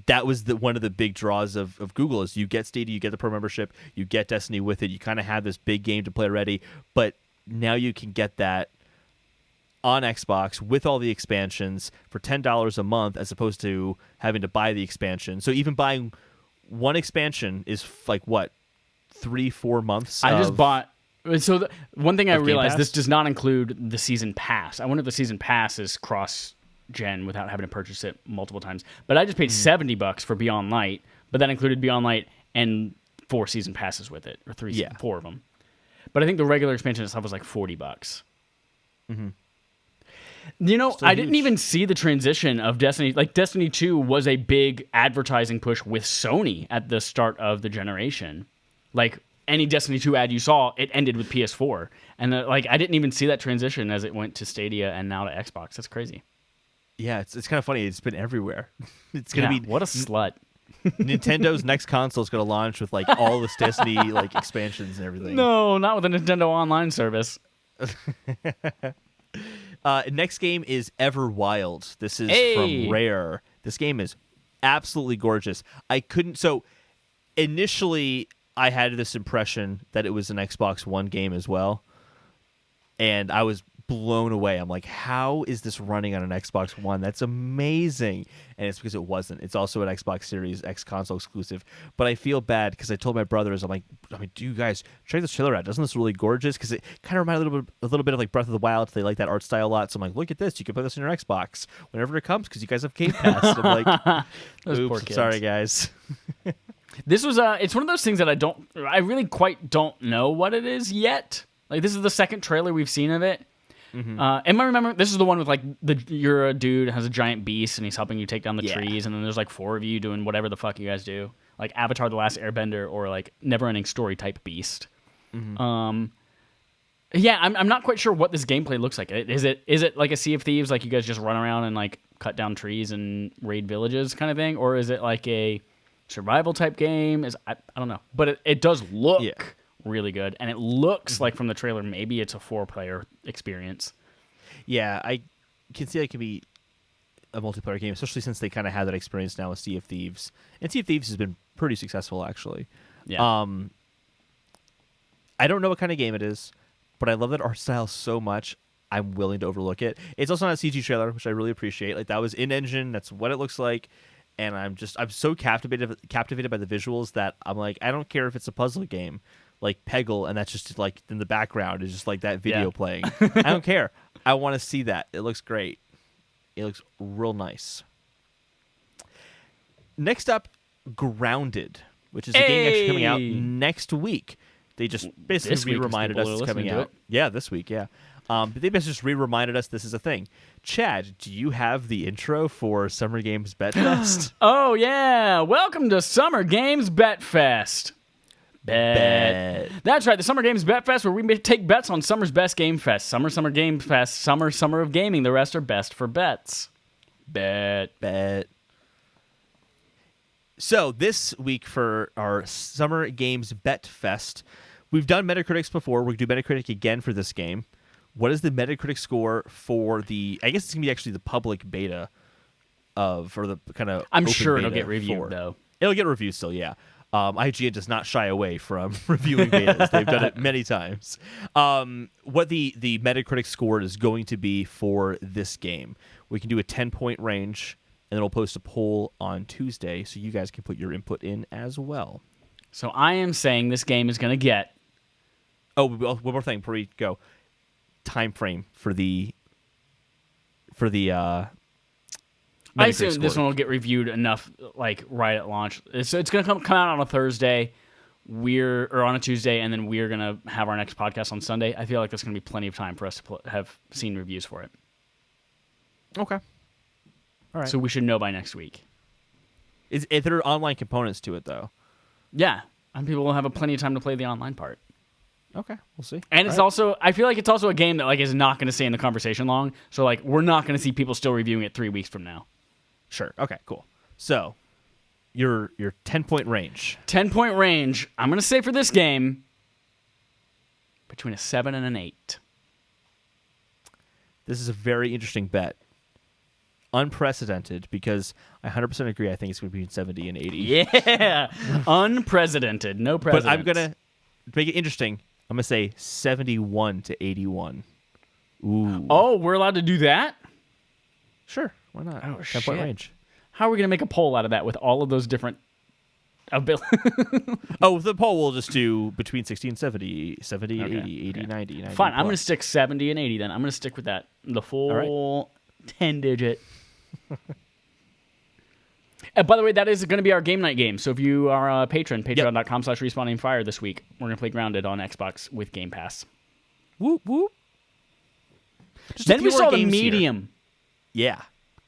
A: that was one of the big draws of Google is you get Stadia, you get the Pro membership, you get Destiny with it, you kind of have this big game to play already, but now you can get that on Xbox with all the expansions for $10 a month as opposed to having to buy the expansion. So even buying one expansion is like, what, 3-4 months?
B: I just bought... So one thing I realized,
A: Pass?
B: this does not include the season pass. I wonder if the season pass is cross-gen without having to purchase it multiple times. But I just paid $70 for Beyond Light, but that included Beyond Light and 4 season passes with it, or 4 of them. But I think the regular expansion itself was like $40.
A: Mm-hmm.
B: You know,
A: Still
B: I
A: huge.
B: didn't even see the transition of Destiny. Like, Destiny 2 was a big advertising push with Sony at the start of the generation. Like, any Destiny 2 ad you saw, it ended with PS4. And, I didn't even see that transition as it went to Stadia and now to Xbox. That's crazy.
A: Yeah, it's kind of funny. It's been everywhere. It's going to be...
B: What a slut.
A: Nintendo next console is going to launch with, like, all this Destiny, like, expansions and everything.
B: No, not with a Nintendo Online service.
A: Next game is Everwild. This is
B: Hey!
A: from Rare. This game is absolutely gorgeous. So initially I had this impression that it was an Xbox One game as well, and I was blown away. I'm like, how is this running on an Xbox One? That's amazing. And it's because it wasn't. It's also an Xbox Series X console exclusive. But I feel bad because I told my brothers, I'm like, do you guys check this trailer out? Doesn't this really gorgeous? Because it kind of reminded a little bit of like Breath of the Wild. They like that art style a lot. So I'm like, look at this. You can play this on your Xbox whenever it comes because you guys have Game Pass. And I'm like,
B: Those poor
A: oops,
B: kids.
A: sorry guys.
B: This was it's one of those things that I really quite don't know what it is yet. Like, this is the second trailer we've seen of it.
A: Mm-hmm.
B: Am I remember? This is the one with like you're a dude has a giant beast and he's helping you take down the
A: Yeah.
B: trees, and then there's like 4 of you doing whatever the fuck you guys do, like Avatar: The Last Airbender or like Never-Ending Story type beast.
A: Mm-hmm.
B: Yeah, I'm not quite sure what this gameplay looks like. Is it like a Sea of Thieves, like you guys just run around and like cut down trees and raid villages kind of thing, or is it like a survival type game? I don't know, but it does look really good, and it looks like from the trailer maybe it's a 4-player experience.
A: Yeah, I can see it could be a multiplayer game, especially since they kind of had that experience now with Sea of Thieves. And Sea of Thieves has been pretty successful, actually.
B: Yeah.
A: I don't know what kind of game it is, but I love that art style so much, I'm willing to overlook it. It's also not a CG trailer, which I really appreciate. Like, that was in-engine, that's what it looks like. And I'm so captivated by the visuals that I'm like, I don't care if it's a puzzle game like Peggle, and that's just like in the background is just like that video playing. I don't care. I want to see that. It looks great. It looks real nice. Next up, Grounded, which is a game actually coming out next week. They just basically reminded us it's coming out. Yeah, this week, yeah. But they basically just reminded us this is a thing. Chad, do you have the intro for Summer Games Bet Fest?
B: Oh, yeah. Welcome to Summer Games Bet Fest. Bet. That's right, the Summer Games Bet Fest, where we take bets on summer's best game fest. Summer Game Fest, summer of gaming. The rest are best for bets. Bet.
A: So this week for our Summer Games Bet Fest, we've done Metacritics before. We're going to do Metacritic again for this game. What is the Metacritic score for the... I guess it's going to be actually the public beta of... or the kind of
B: I'm
A: open
B: sure it'll
A: beta
B: get reviewed, though.
A: It'll get reviewed still, yeah. IGN does not shy away from reviewing betas. They've done it many times. What the Metacritic score is going to be for this game. We can do a 10-point range, and then we'll post a poll on Tuesday so you guys can put your input in as well.
B: So I am saying this game is going to get...
A: Oh, one more thing before we go. Time frame for the
B: I assume
A: score.
B: this one will get reviewed enough, like, right at launch. So it's going to come out on a Thursday. on a Tuesday, and then we're gonna have our next podcast on Sunday. I feel like there's gonna be plenty of time for us to have seen reviews for it.
A: Okay. All right.
B: So we should know by next week.
A: If there are online components to it, though.
B: Yeah, and people will have plenty of time to play the online part.
A: Okay, we'll see.
B: And it's also, I feel like it's also a game that like is not going to stay in the conversation long. So like we're not going to see people still reviewing it 3 weeks from now.
A: Sure. Okay. Cool. So, your 10-point range.
B: 10-point range. I'm going to say for this game between a 7 and an 8.
A: This is a very interesting bet. Unprecedented, because I 100% agree. I think it's going to be between 70 and 80.
B: Yeah, unprecedented. No precedent.
A: But I'm going to make it interesting. I'm going to say 71 to 81. Ooh.
B: Oh, we're allowed to do that?
A: Sure. Why not?
B: Oh,
A: 10-point
B: shit.
A: range.
B: How are we going to make a poll out of that with all of those different abilities?
A: Oh, the poll will just do between 60 and 70, 70
B: Okay,
A: 80, 80, 90, 90.
B: Fine, I'm going to
A: plus.
B: stick 70 and 80 then. I'm going to stick with that. The full 10-digit. By the way, that is going to be our game night game. So if you are a patron, patreon.com/respawningfire this week, we're going to play Grounded on Xbox with Game Pass.
A: Whoop, whoop. Just a
B: Then
A: few
B: we
A: more
B: saw the
A: games here.
B: Medium.
A: Yeah.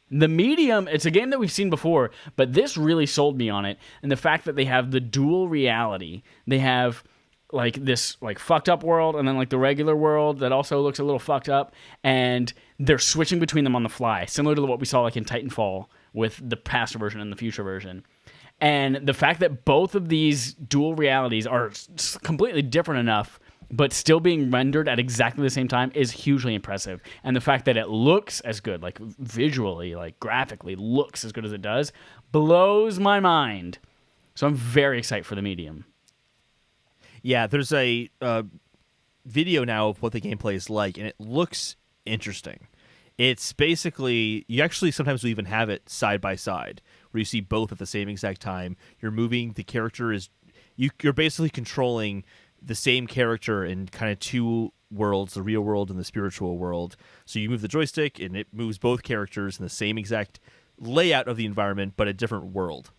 B: The Medium, it's a game that we've seen before, but this really sold me on it. And the fact that they have the dual reality. They have like this like fucked up world and then like the regular world that also looks a little fucked up. And they're switching between them on the fly, similar to what we saw like in Titanfall with the past version and the future version. And the fact that both of these dual realities are completely different enough but still being rendered at exactly the same time is hugely impressive. And the fact that it looks as good, like visually, like graphically looks as good as it does, blows my mind. So I'm very excited for the Medium.
A: Yeah, there's a video now of what the gameplay is like, and it looks interesting. It's basically, you actually sometimes will even have it side by side, where you see both at the same exact time. You're moving, the character is, you're basically controlling the same character in kind of two worlds, the real world and the spiritual world. So you move the joystick, and it moves both characters in the same exact layout of the environment, but a different world.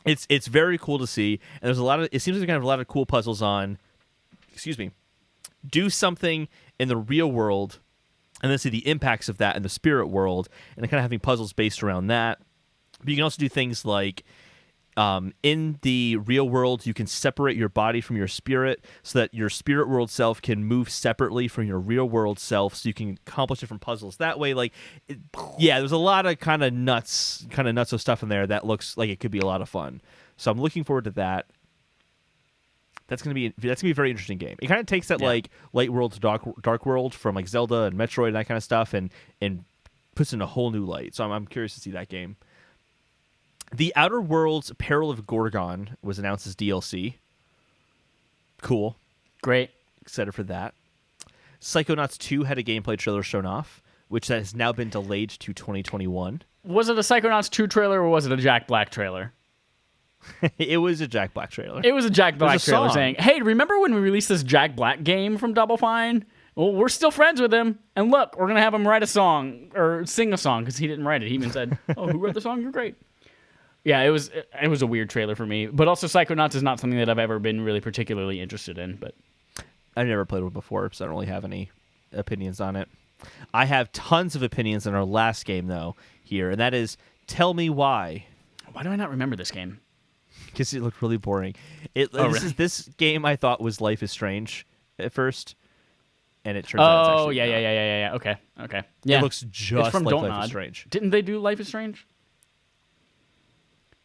A: It's very cool to see, and there's a lot of, it seems like kind of a lot of cool puzzles on, do something in the real world, and then see the impacts of that in the spirit world, and then kind of having puzzles based around that. But you can also do things like, in the real world, you can separate your body from your spirit so that your spirit world self can move separately from your real world self, so you can accomplish different puzzles that way. Like, there's a lot of kind of nuts of stuff in there that looks like it could be a lot of fun. So I'm looking forward to that. That's gonna be a very interesting game. It kind of takes that like light world to dark world from like Zelda and Metroid and that kind of stuff, and puts it in a whole new light. So I'm curious to see that game. The Outer Worlds Peril of Gorgon was announced as DLC. Cool.
B: Great.
A: Excited for that. Psychonauts 2 had a gameplay trailer shown off, which has now been delayed to 2021.
B: Was it a Psychonauts 2 trailer or was it a Jack Black trailer?
A: It was a Jack Black trailer.
B: It was a Jack Black trailer
A: song
B: saying, hey, remember when we released this Jack Black game from Double Fine? Well, we're still friends with him. And look, we're going to have him write a song or sing a song because he didn't write it. He even said, oh, who wrote the song? You're great. Yeah, it was a weird trailer for me. But also Psychonauts is not something that I've ever been really particularly interested in. But
A: I've never played one before, so I don't really have any opinions on it. I have tons of opinions on our last game, though, here, and that is Tell Me Why.
B: Why do I not remember this game?
A: Because it looked really boring. This game I thought was Life is Strange at first, and it turns out it's actually not.
B: Yeah. Okay. Yeah.
A: It looks just
B: from
A: like
B: Don't
A: Life
B: Nod.
A: is Strange.
B: Didn't they do Life is Strange?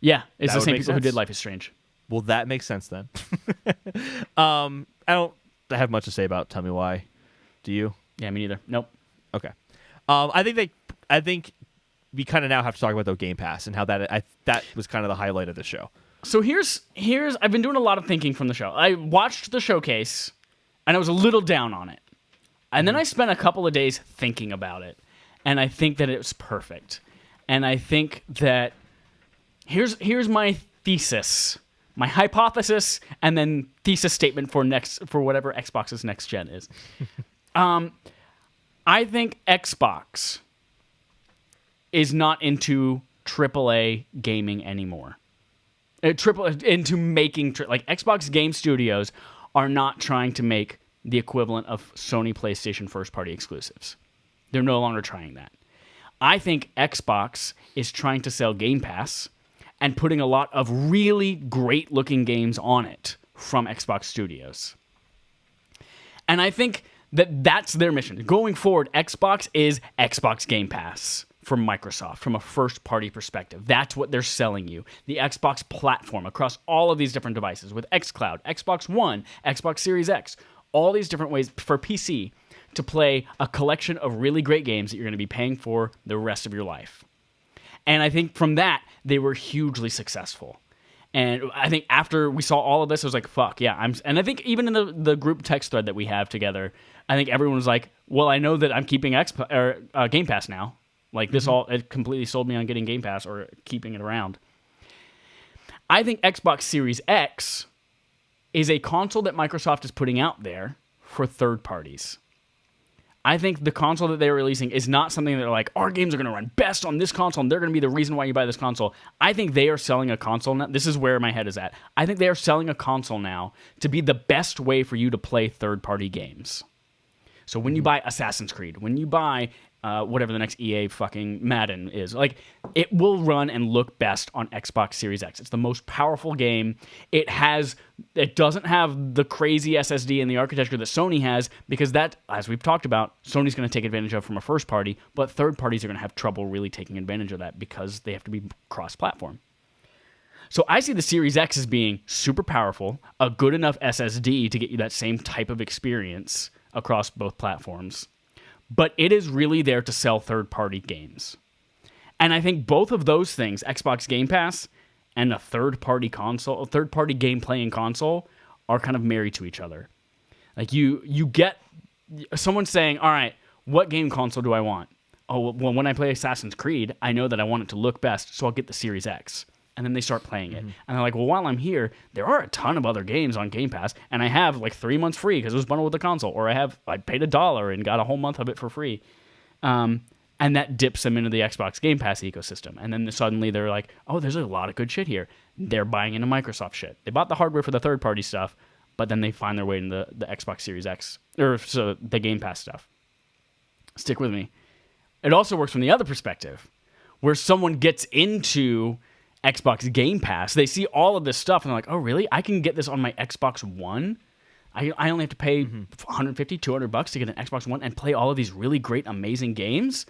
B: Yeah, it's
A: That
B: the
A: would
B: same
A: make
B: people who
A: sense.
B: did Life is Strange.
A: Well, that makes sense then. I don't have much to say about Tell Me Why. Do you?
B: Yeah, me neither. Nope.
A: Okay. I think we kind of now have to talk about the Game Pass and how that was kind of the highlight of the show.
B: So here's I've been doing a lot of thinking from the show. I watched the showcase, and I was a little down on it. And then I spent a couple of days thinking about it, and I think that it was perfect. And I think that here's my thesis, my hypothesis, and then thesis statement for whatever Xbox's next gen is. I think Xbox is not into AAA gaming anymore. triple into making like Xbox Game Studios are not trying to make the equivalent of Sony PlayStation first-party exclusives. They're no longer trying that. I think Xbox is trying to sell Game Pass and putting a lot of really great-looking games on it from Xbox Studios. And I think that that's their mission. Going forward, Xbox is Xbox Game Pass from Microsoft, from a first-party perspective. That's what they're selling you. The Xbox platform across all of these different devices with xCloud, Xbox One, Xbox Series X, all these different ways for PC to play a collection of really great games that you're going to be paying for the rest of your life. And I think from that, they were hugely successful. And I think after we saw all of this, I was like, fuck, yeah. And I think even in the group text thread that we have together, I think everyone was like, well, I know that I'm keeping Game Pass now. Like, this it completely sold me on getting Game Pass or keeping it around. I think Xbox Series X is a console that Microsoft is putting out there for third parties. I think the console that they're releasing is not something that they're like, our games are going to run best on this console, and they're going to be the reason why you buy this console. I think they are selling a console now. This is where my head is at. I think they are selling a console now to be the best way for you to play third-party games. So when you buy Assassin's Creed, when you buy whatever the next EA fucking Madden is, like, it will run and look best on Xbox Series X. It's the most powerful game. It doesn't have the crazy SSD and the architecture that Sony has, because that, as we've talked about, Sony's going to take advantage of from a first party, but third parties are going to have trouble really taking advantage of that because they have to be cross-platform. So I see the Series X as being super powerful, a good enough SSD to get you that same type of experience across both platforms. But it is really there to sell third-party games. And I think both of those things, Xbox Game Pass and a third-party console, a third-party game-playing console, are kind of married to each other. Like, you get someone saying, all right, what game console do I want? Oh, well, when I play Assassin's Creed, I know that I want it to look best, so I'll get the Series X. And then they start playing it. And they're like, well, while I'm here, there are a ton of other games on Game Pass, and I have like 3 months free because it was bundled with the console, or I paid $1 and got a whole month of it for free. And that dips them into the Xbox Game Pass ecosystem. And then suddenly they're like, oh, there's a lot of good shit here. They're buying into Microsoft shit. They bought the hardware for the third-party stuff, but then they find their way into the Xbox Series X, or so the Game Pass stuff. Stick with me. It also works from the other perspective, where someone gets into Xbox Game Pass, they see all of this stuff and they're like, oh, really? I can get this on my Xbox One? I only have to pay $150, $200 to get an Xbox One and play all of these really great, amazing games?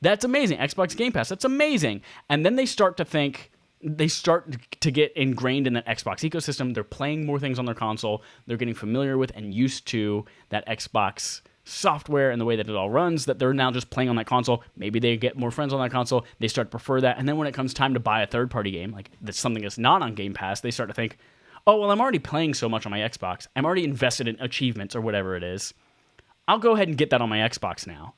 B: That's amazing. Xbox Game Pass, that's amazing. And then they start to get ingrained in that Xbox ecosystem. They're playing more things on their console. They're getting familiar with and used to that Xbox software and the way that it all runs, that they're now just playing on that console. Maybe they get more friends on that console. They start to prefer that. And then when it comes time to buy a third-party game, like that's something that's not on Game Pass, they start to think, oh, well, I'm already playing so much on my Xbox. I'm already invested in achievements or whatever it is. I'll go ahead and get that on my Xbox now.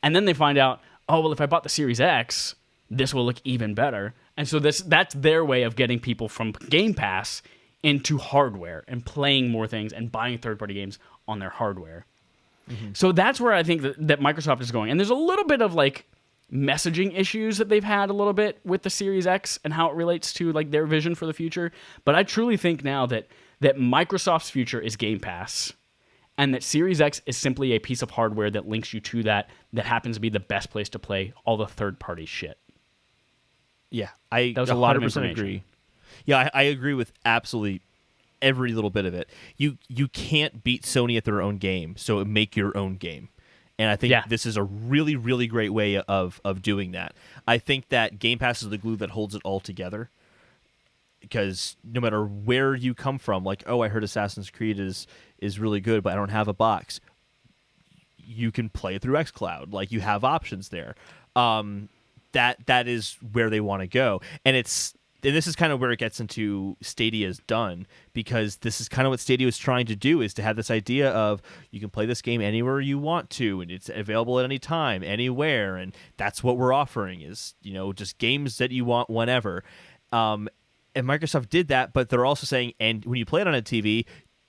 B: And then they find out, oh, well, if I bought the Series X, this will look even better. And so that's their way of getting people from Game Pass into hardware and playing more things and buying third-party games on their hardware. So that's where I think that Microsoft is going. And there's a little bit of like messaging issues that they've had a little bit with the Series X and how it relates to like their vision for the future. But I truly think now that Microsoft's future is Game Pass, and that Series X is simply a piece of hardware that links you to that happens to be the best place to play all the third-party shit.
A: Yeah, I
B: that was a lot of
A: 100%
B: information.
A: agree. Yeah, I agree with absolutely every little bit of it. You can't beat Sony at their own game, so make your own game. And I think this is a really, really great way of doing that. I think that Game Pass is the glue that holds it all together. Because no matter where you come from, like, oh, I heard Assassin's Creed is really good, but I don't have a box. You can play it through xCloud. Like, you have options there. That is where they want to go. And this is kind of where it gets into Stadia's done, because this is kind of what Stadia is trying to do, is to have this idea of you can play this game anywhere you want to, and it's available at any time, anywhere, and that's what we're offering is, just games that you want whenever. And Microsoft did that, but they're also saying, and when you play it on a TV,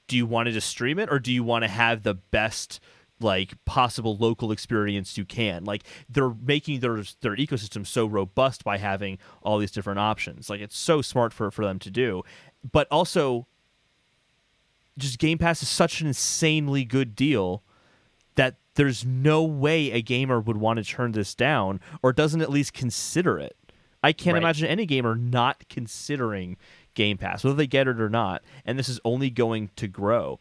A: do you want to just stream it, or do you want to have the best like possible local experience you can. Like they're making their ecosystem so robust by having all these different options. Like it's so smart for them to do. But also just Game Pass is such an insanely good deal that there's no way a gamer would want to turn this down or doesn't at least consider it. I can't imagine any gamer not considering Game Pass, whether they get it or not, and this is only going to grow.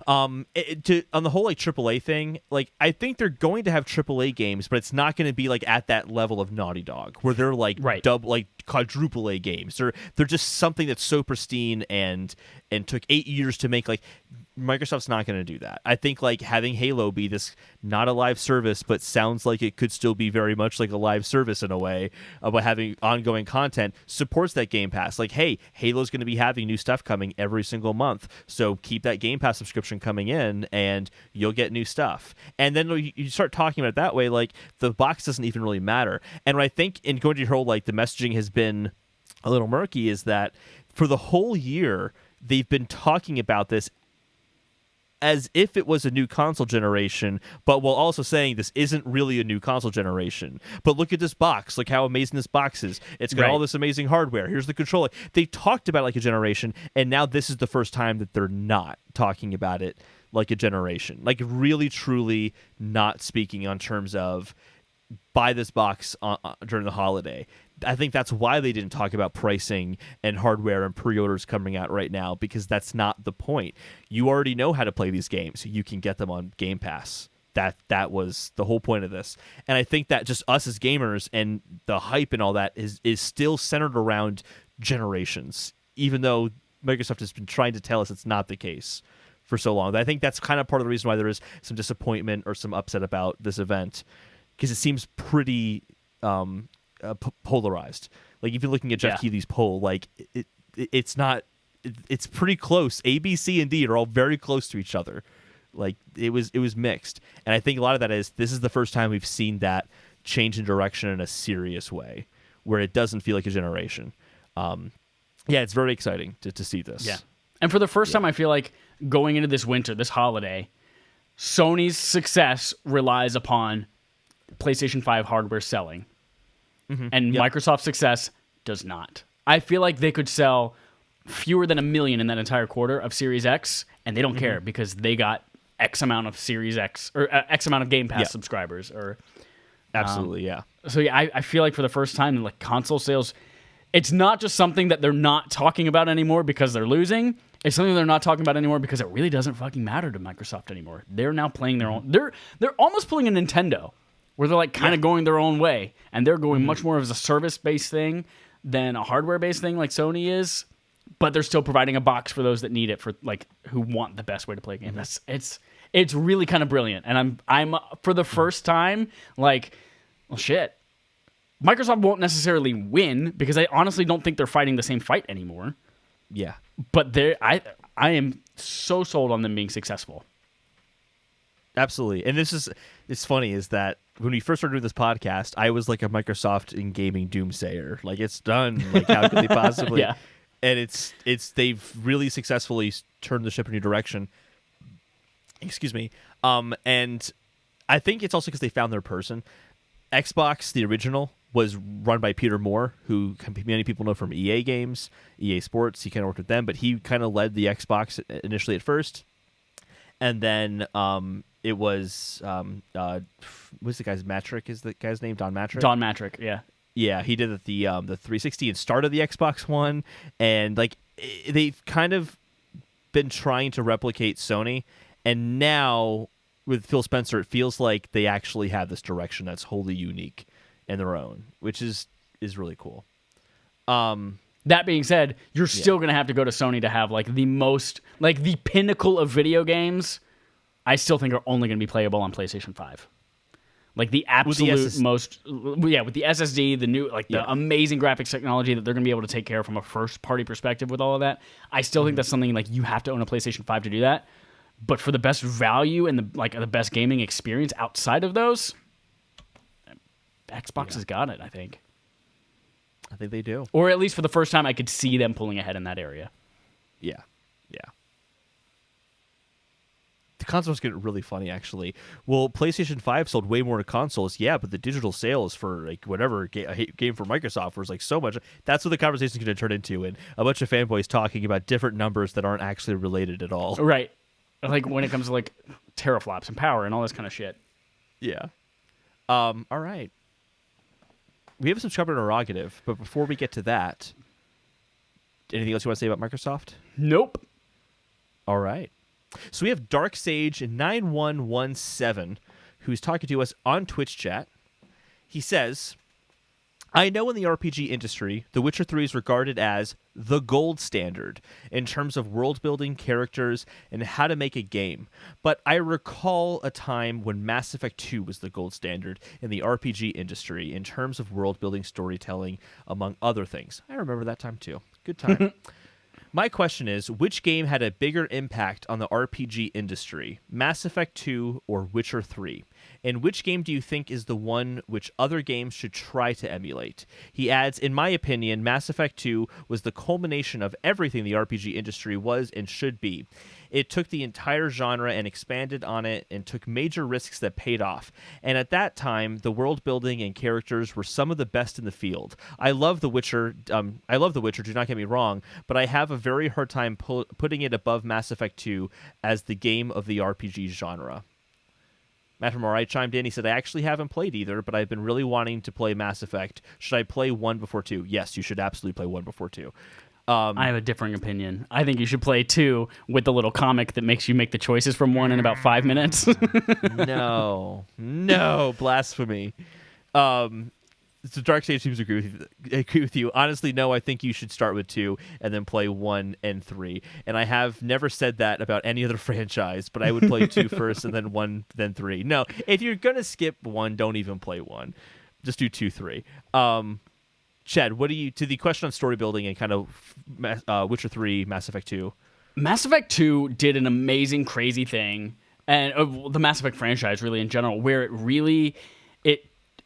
A: On the whole like AAA thing, like I think they're going to have AAA games, but it's not going to be like at that level of Naughty Dog where they're like like quadruple A games. They're just something that's so pristine and took 8 years to make. Like Microsoft's not going to do that. I think like having Halo be this not a live service, but sounds like it could still be very much like a live service in a way, but having ongoing content supports that Game Pass. Like, hey, Halo's going to be having new stuff coming every single month, so keep that Game Pass subscription coming in, and you'll get new stuff. And then you start talking about it that way, like the box doesn't even really matter. And what I think in going to your whole like the messaging has been a little murky is that for the whole year they've been talking about this as if it was a new console generation, but while also saying this isn't really a new console generation. But look at this box. Look how amazing this box is. It's got all this amazing hardware. Here's the controller. They talked about it like a generation, and now this is the first time that they're not talking about it like a generation. Like really, truly not speaking on terms of buy this box during the holiday. I think that's why they didn't talk about pricing and hardware and pre-orders coming out right now, because that's not the point. You already know how to play these games. You can get them on Game Pass. That was the whole point of this. And I think that just us as gamers and the hype and all that is still centered around generations, even though Microsoft has been trying to tell us it's not the case for so long. I think that's kind of part of the reason why there is some disappointment or some upset about this event, because it seems pretty polarized. Like if you're looking at Jeff Keighley's poll, like it's not. It's pretty close. A, B, C, and D are all very close to each other. Like it was mixed, and I think a lot of that is this is the first time we've seen that change in direction in a serious way, where it doesn't feel like a generation. It's very exciting to see this.
B: Yeah, and for the first time, I feel like going into this winter, this holiday, Sony's success relies upon PlayStation 5 hardware selling. And Microsoft's success does not. I feel like they could sell fewer than 1 million in that entire quarter of Series X, and they don't care because they got X amount of Series X or X amount of Game Pass subscribers. Or
A: absolutely,
B: So I feel like for the first time in like console sales, it's not just something that they're not talking about anymore because they're losing. It's something they're not talking about anymore because it really doesn't fucking matter to Microsoft anymore. They're now playing their own. They're almost pulling a Nintendo, where they're like kind of going their own way, and they're going much more as a service-based thing than a hardware-based thing like Sony is. But they're still providing a box for those that need it, for like who want the best way to play a game. It's really kind of brilliant, and I'm for the first time like, well, shit. Microsoft won't necessarily win because I honestly don't think they're fighting the same fight anymore.
A: Yeah,
B: but I am so sold on them being successful.
A: Absolutely. And it's funny is that when we first started doing this podcast, I was like a Microsoft in gaming doomsayer. Like it's done. Like how could they possibly? And it's they've really successfully turned the ship in a new direction. Excuse me. And I think it's also because they found their person. Xbox, the original, was run by Peter Moore, who many people know from EA games, EA Sports. He kind of worked with them, but he kind of led the Xbox initially at first. And then it was what's the guy's Matrick? Is the guy's name Don Matrick?
B: Don Matrick, yeah.
A: Yeah, he did the 360 and started the Xbox One, and like they've kind of been trying to replicate Sony, and now with Phil Spencer, it feels like they actually have this direction that's wholly unique and their own, which is really cool.
B: That being said, you're still going to have to go to Sony to have like the most, like the pinnacle of video games. I still think are only going to be playable on PlayStation 5. Like the absolute most, with the SSD, the new, like the amazing graphics technology that they're going to be able to take care of from a first party perspective with all of that. I still think that's something like you have to own a PlayStation 5 to do that. But for the best value and the best gaming experience outside of those, Xbox has got it, I think.
A: I think they do.
B: Or at least for the first time, I could see them pulling ahead in that area.
A: Yeah. consoles get really funny, actually. Well, PlayStation 5 sold way more to consoles, yeah, but the digital sales for like whatever game for Microsoft was like so much. That's what the conversation's going to turn into, and a bunch of fanboys talking about different numbers that aren't actually related at all.
B: Right. Like when it comes to like teraflops and power and all this kind of shit.
A: Yeah. All right. We have a subscriber interrogative, but before we get to that, anything else you want to say about Microsoft?
B: Nope.
A: All right. So we have Dark Sage 9117, who's talking to us on Twitch chat. He says, I know in the RPG industry, The Witcher 3 is regarded as the gold standard in terms of world building, characters, and how to make a game. But I recall a time when Mass Effect 2 was the gold standard in the RPG industry in terms of world building, storytelling, among other things. I remember that time too. Good time. My question is, which game had a bigger impact on the RPG industry, Mass Effect 2 or Witcher 3? And which game do you think is the one which other games should try to emulate? He adds, in my opinion, Mass Effect 2 was the culmination of everything the RPG industry was and should be. It took the entire genre and expanded on it and took major risks that paid off. And at that time, the world building and characters were some of the best in the field. I love The Witcher. Do not get me wrong, but I have a very hard time putting it above Mass Effect 2 as the game of the RPG genre. Matt from Alright chimed in. He said, I actually haven't played either, but I've been really wanting to play Mass Effect. Should I play 1 before 2? Yes, you should absolutely play 1 before 2.
B: I have a differing opinion. I think you should play 2 with the little comic that makes you make the choices from 1 in about 5 minutes.
A: No, blasphemy. So Dark Sage seems to agree with you. Honestly, no, I think you should start with 2 and then play 1 and 3. And I have never said that about any other franchise, but I would play 2 first and then 1, then 3. No, if you're going to skip 1, don't even play 1. Just do 2, 3. Chad, what do you, to the question on story building and kind of Witcher 3, Mass Effect 2?
B: Mass Effect 2 did an amazing, crazy thing, and the Mass Effect franchise really in general, where it really,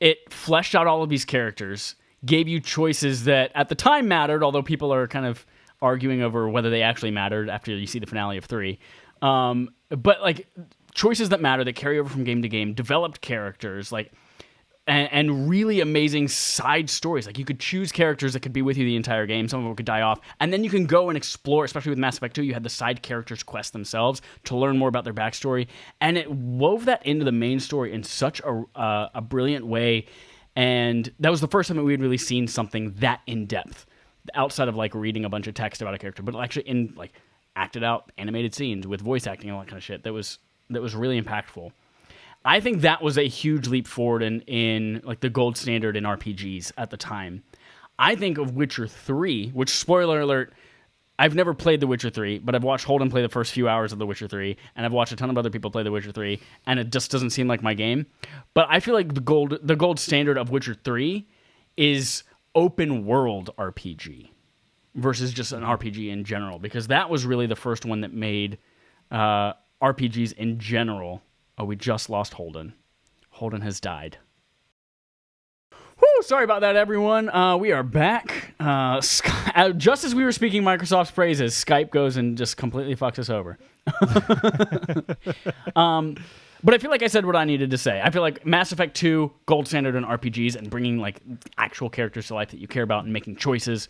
B: it fleshed out all of these characters, gave you choices that at the time mattered, although people are kind of arguing over whether they actually mattered after you see the finale of 3. But like choices that matter, that carry over from game to game, developed characters, like, and really amazing side stories. Like you could choose characters that could be with you the entire game. Some of them could die off. And then you can go and explore, especially with Mass Effect 2, you had the side characters quest themselves to learn more about their backstory. And it wove that into the main story in such a brilliant way. And that was the first time that we had really seen something that in-depth, outside of like reading a bunch of text about a character, but actually in like acted out animated scenes with voice acting and all that kind of shit. That was really impactful. I think that was a huge leap forward in like the gold standard in RPGs at the time. I think of Witcher 3, which, spoiler alert, I've never played The Witcher 3, but I've watched Holden play the first few hours of The Witcher 3, and I've watched a ton of other people play The Witcher 3, and it just doesn't seem like my game. But I feel like the gold standard of Witcher 3 is open world RPG versus just an RPG in general, because that was really the first one that made RPGs in general. Oh, we just lost Holden. Holden has died. Whew, sorry about that, everyone. We are back. Just as we were speaking Microsoft's praises, Skype goes and just completely fucks us over. But I feel like I said what I needed to say. I feel like Mass Effect 2, gold standard in RPGs, and bringing like actual characters to life that you care about and making choices.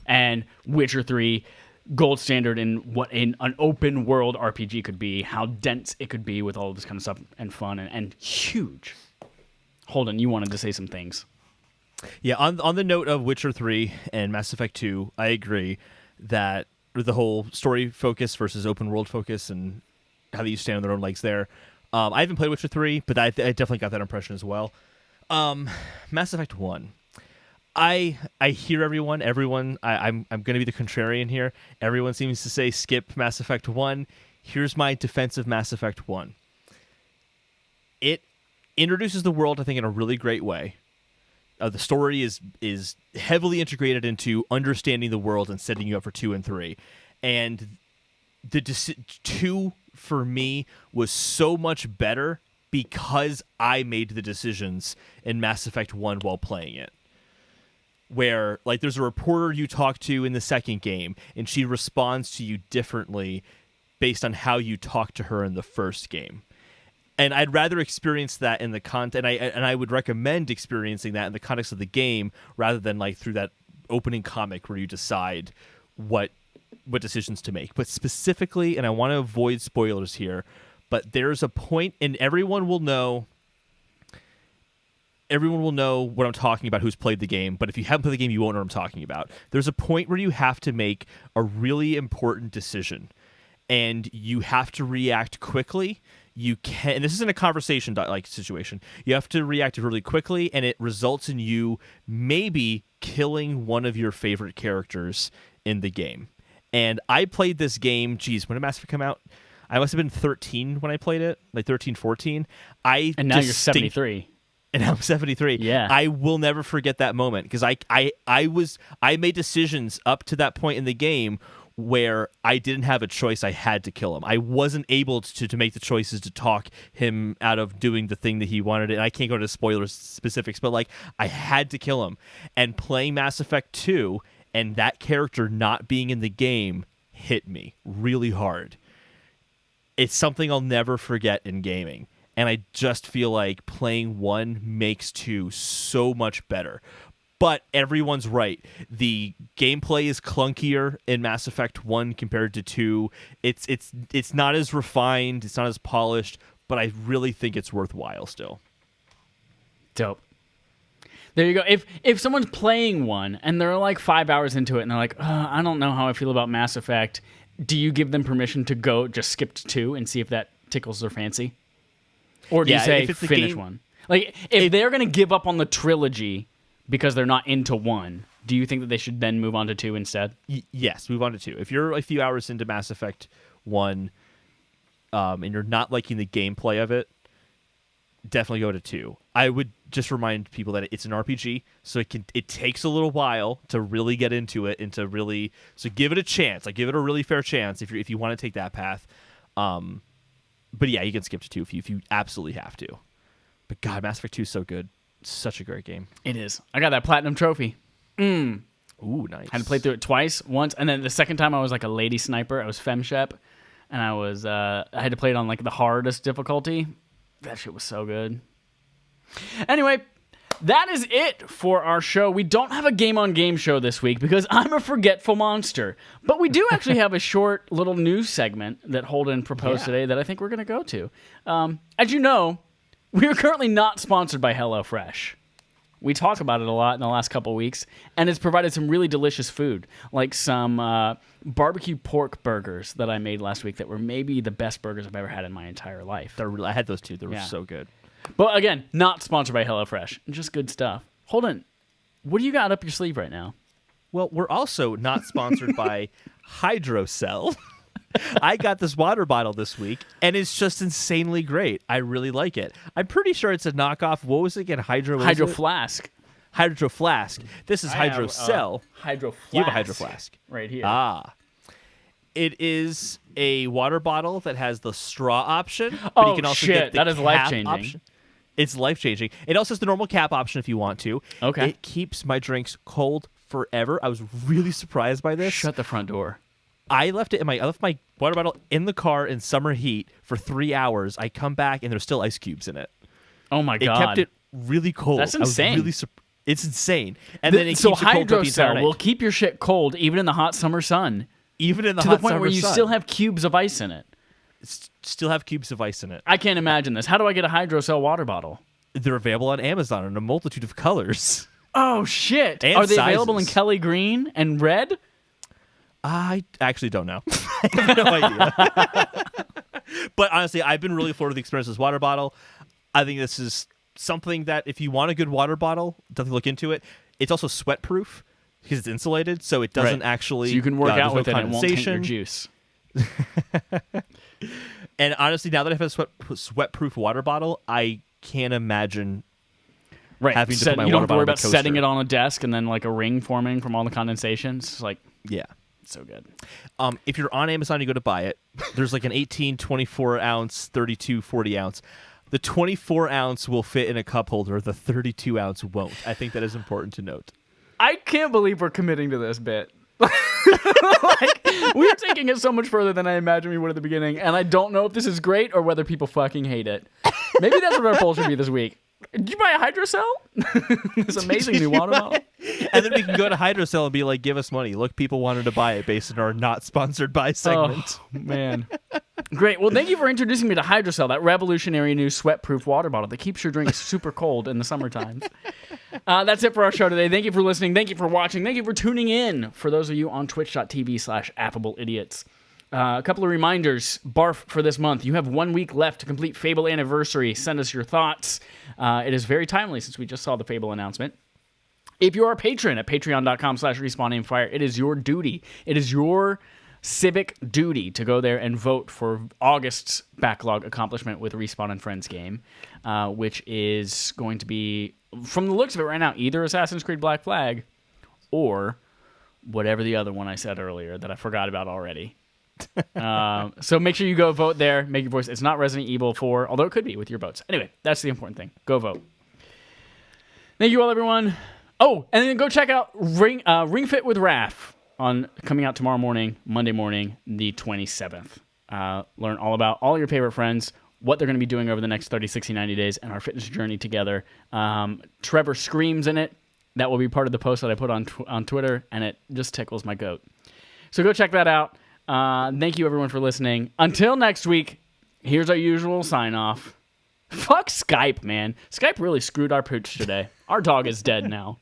B: And Witcher 3, gold standard in what an open world RPG could be, how dense it could be with all of this kind of stuff and fun and huge. Holden, you wanted to say some things.
A: Yeah, on the note of Witcher 3 and Mass Effect 2, I agree that the whole story focus versus open world focus and how they stand on their own legs there. I haven't played Witcher 3, but I definitely got that impression as well. Mass Effect 1. I hear everyone. I'm going to be the contrarian here. Everyone seems to say skip Mass Effect 1. Here's my defense of Mass Effect 1. It introduces the world, I think, in a really great way. The story is heavily integrated into understanding the world and setting you up for 2 and 3. And the 2, for me, was so much better because I made the decisions in Mass Effect 1 while playing it. Where, like, there's a reporter you talk to in the second game, and she responds to you differently based on how you talk to her in the first game. And I'd rather experience that in the content, and I would recommend experiencing that in the context of the game rather than like through that opening comic where you decide what decisions to make. But specifically, and I want to avoid spoilers here, but there's a point, and everyone will know what I'm talking about who's played the game, but if you haven't played the game, you won't know what I'm talking about. There's a point where you have to make a really important decision, and you have to react quickly. You can, and this isn't a conversation like situation. You have to react really quickly, and it results in you maybe killing one of your favorite characters in the game. And I played this game, when did Mass Effect come out? I must have been 13 when I played it, like 13, 14.
B: And now you're 73.
A: And I'm 73.
B: Yeah.
A: I will never forget that moment because I made decisions up to that point in the game where I didn't have a choice. I had to kill him. I wasn't able to make the choices to talk him out of doing the thing that he wanted. And I can't go to spoilers specifics, but like I had to kill him. And playing Mass Effect 2 and that character not being in the game hit me really hard. It's something I'll never forget in gaming. And I just feel like playing 1 makes 2 so much better. But everyone's right. The gameplay is clunkier in Mass Effect 1 compared to 2. It's not as refined, it's not as polished, but I really think it's worthwhile still.
B: Dope. There you go. If someone's playing 1 and they're like 5 hours into it and they're like, I don't know how I feel about Mass Effect, do you give them permission to go just skip to 2 and see if that tickles their fancy? Or do you say finish 1? Like, if they're going to give up on the trilogy because they're not into 1, do you think that they should then move on to 2 instead?
A: Yes, move on to 2. If you're a few hours into Mass Effect 1 and you're not liking the gameplay of it, definitely go to 2. I would just remind people that it's an RPG, so it takes a little while to really get into it and so give it a chance. Like give it a really fair chance if you want to take that path. But yeah, you can skip to 2 if you absolutely have to. But God, Mass Effect 2 is so good. It's such a great game.
B: It is. I got that platinum trophy.
A: Ooh, nice.
B: Had to play through it once, and then the second time I was like a lady sniper. I was femshep, and I had to play it on like the hardest difficulty. That shit was so good. Anyway, that is it for our show. We don't have a game-on-game show this week because I'm a forgetful monster. But we do actually have a short little news segment that Holden proposed today that I think we're going to go to. As you know, we are currently not sponsored by HelloFresh. We talk about it a lot in the last couple of weeks, and it's provided some really delicious food, like some barbecue pork burgers that I made last week that were maybe the best burgers I've ever had in my entire life.
A: I had those too. They were so good.
B: But again, not sponsored by HelloFresh. Just good stuff. Holden, what do you got up your sleeve right now?
A: Well, we're also not sponsored by Hydrocell. I got this water bottle this week, and it's just insanely great. I really like it. I'm pretty sure it's a knockoff. What was it again? Hydro
B: Flask.
A: Hydro Flask. This is Hydrocell.
B: Hydro Flask.
A: You have a Hydro Flask.
B: Right here.
A: It is a water bottle that has the straw option. But
B: Oh,
A: you can also
B: shit.
A: get the
B: That is
A: cap
B: life-changing.
A: option. It's life-changing. It also has the normal cap option if you want to.
B: Okay.
A: It keeps my drinks cold forever. I was really surprised by this.
B: Shut the front door.
A: I left my water bottle in the car in summer heat for 3 hours. I come back and there's still ice cubes in it.
B: Oh my god!
A: It kept it really cold.
B: That's insane.
A: I was really it's insane. And then it
B: so
A: keeps it cold throughout the entire
B: Hydrocell
A: night.
B: will keep your shit cold even in the hot summer sun.
A: Even in the
B: to
A: hot
B: the point
A: summer
B: where you
A: sun.
B: still have cubes of ice in it.
A: Still have cubes of ice in it.
B: I can't imagine this. How do I get a Hydrocell water bottle?
A: They're available on Amazon in a multitude of colors.
B: Oh shit!
A: And
B: Are they available in
A: sizes.
B: Kelly green and red?
A: I actually don't know. I have no idea. But honestly, I've been really floored with the experience of this water bottle. I think this is something that if you want a good water bottle, definitely look into it. It's also sweat proof because it's insulated, so it doesn't actually.
B: So you can work out
A: there's no
B: with it and it won't taint your
A: condensation.
B: juice.
A: And honestly, now that I have a sweat-proof water bottle, I can't imagine
B: Right.
A: having to put my
B: you don't
A: water
B: have to worry
A: bottle in
B: about
A: the
B: setting
A: toaster.
B: it on a desk and then like a ring forming from all the condensation. It's like
A: Yeah.
B: so good.
A: If you're on Amazon, you go to buy it. There's like an 18, 24 ounce, 32, 40 ounce. The 24 ounce will fit in a cup holder. The 32 ounce won't. I think that is important to note.
B: I can't believe we're committing to this bit. Like, We are taking it so much further than I imagined we would at the beginning, and I don't know if this is great or whether people fucking hate it. Maybe that's what our poll should be this week. Did you buy a Hydrocell? This amazing new water bottle.
A: And then we can go to Hydrocell and be like, give us money. Look, people wanted to buy it based on our not sponsored by segment.
B: Oh, man. Great. Well, thank you for introducing me to Hydrocell, that revolutionary new sweat-proof water bottle that keeps your drinks super cold in the summertime. That's it for our show today. Thank you for listening. Thank you for watching. Thank you for tuning in. For those of you on twitch.tv/affableidiots. A couple of reminders. Barf for this month. You have 1 week left to complete Fable Anniversary. Send us your thoughts. It is very timely since we just saw the Fable announcement. If you are a patron at patreon.com/respawnandfire, it is your duty. It is your civic duty to go there and vote for August's backlog accomplishment with Respawn and Friends game, which is going to be, from the looks of it right now, either Assassin's Creed Black Flag or whatever the other one I said earlier that I forgot about already. So make sure you go vote there. Make your voice. It's not Resident Evil 4, although it could be with your votes. Anyway, that's the important thing. Go vote. Thank you all, everyone. Oh, and then go check out Ring Fit with RAF coming out tomorrow morning, Monday morning, the 27th. Learn all about all your favorite friends, what they're going to be doing over the next 30, 60, 90 days, and our fitness journey together. Trevor screams in it. That will be part of the post that I put on Twitter, and it just tickles my goat. So go check that out. Thank you, everyone, for listening. Until next week, here's our usual sign-off. Fuck Skype, man. Skype really screwed our pooch today. Our dog is dead now.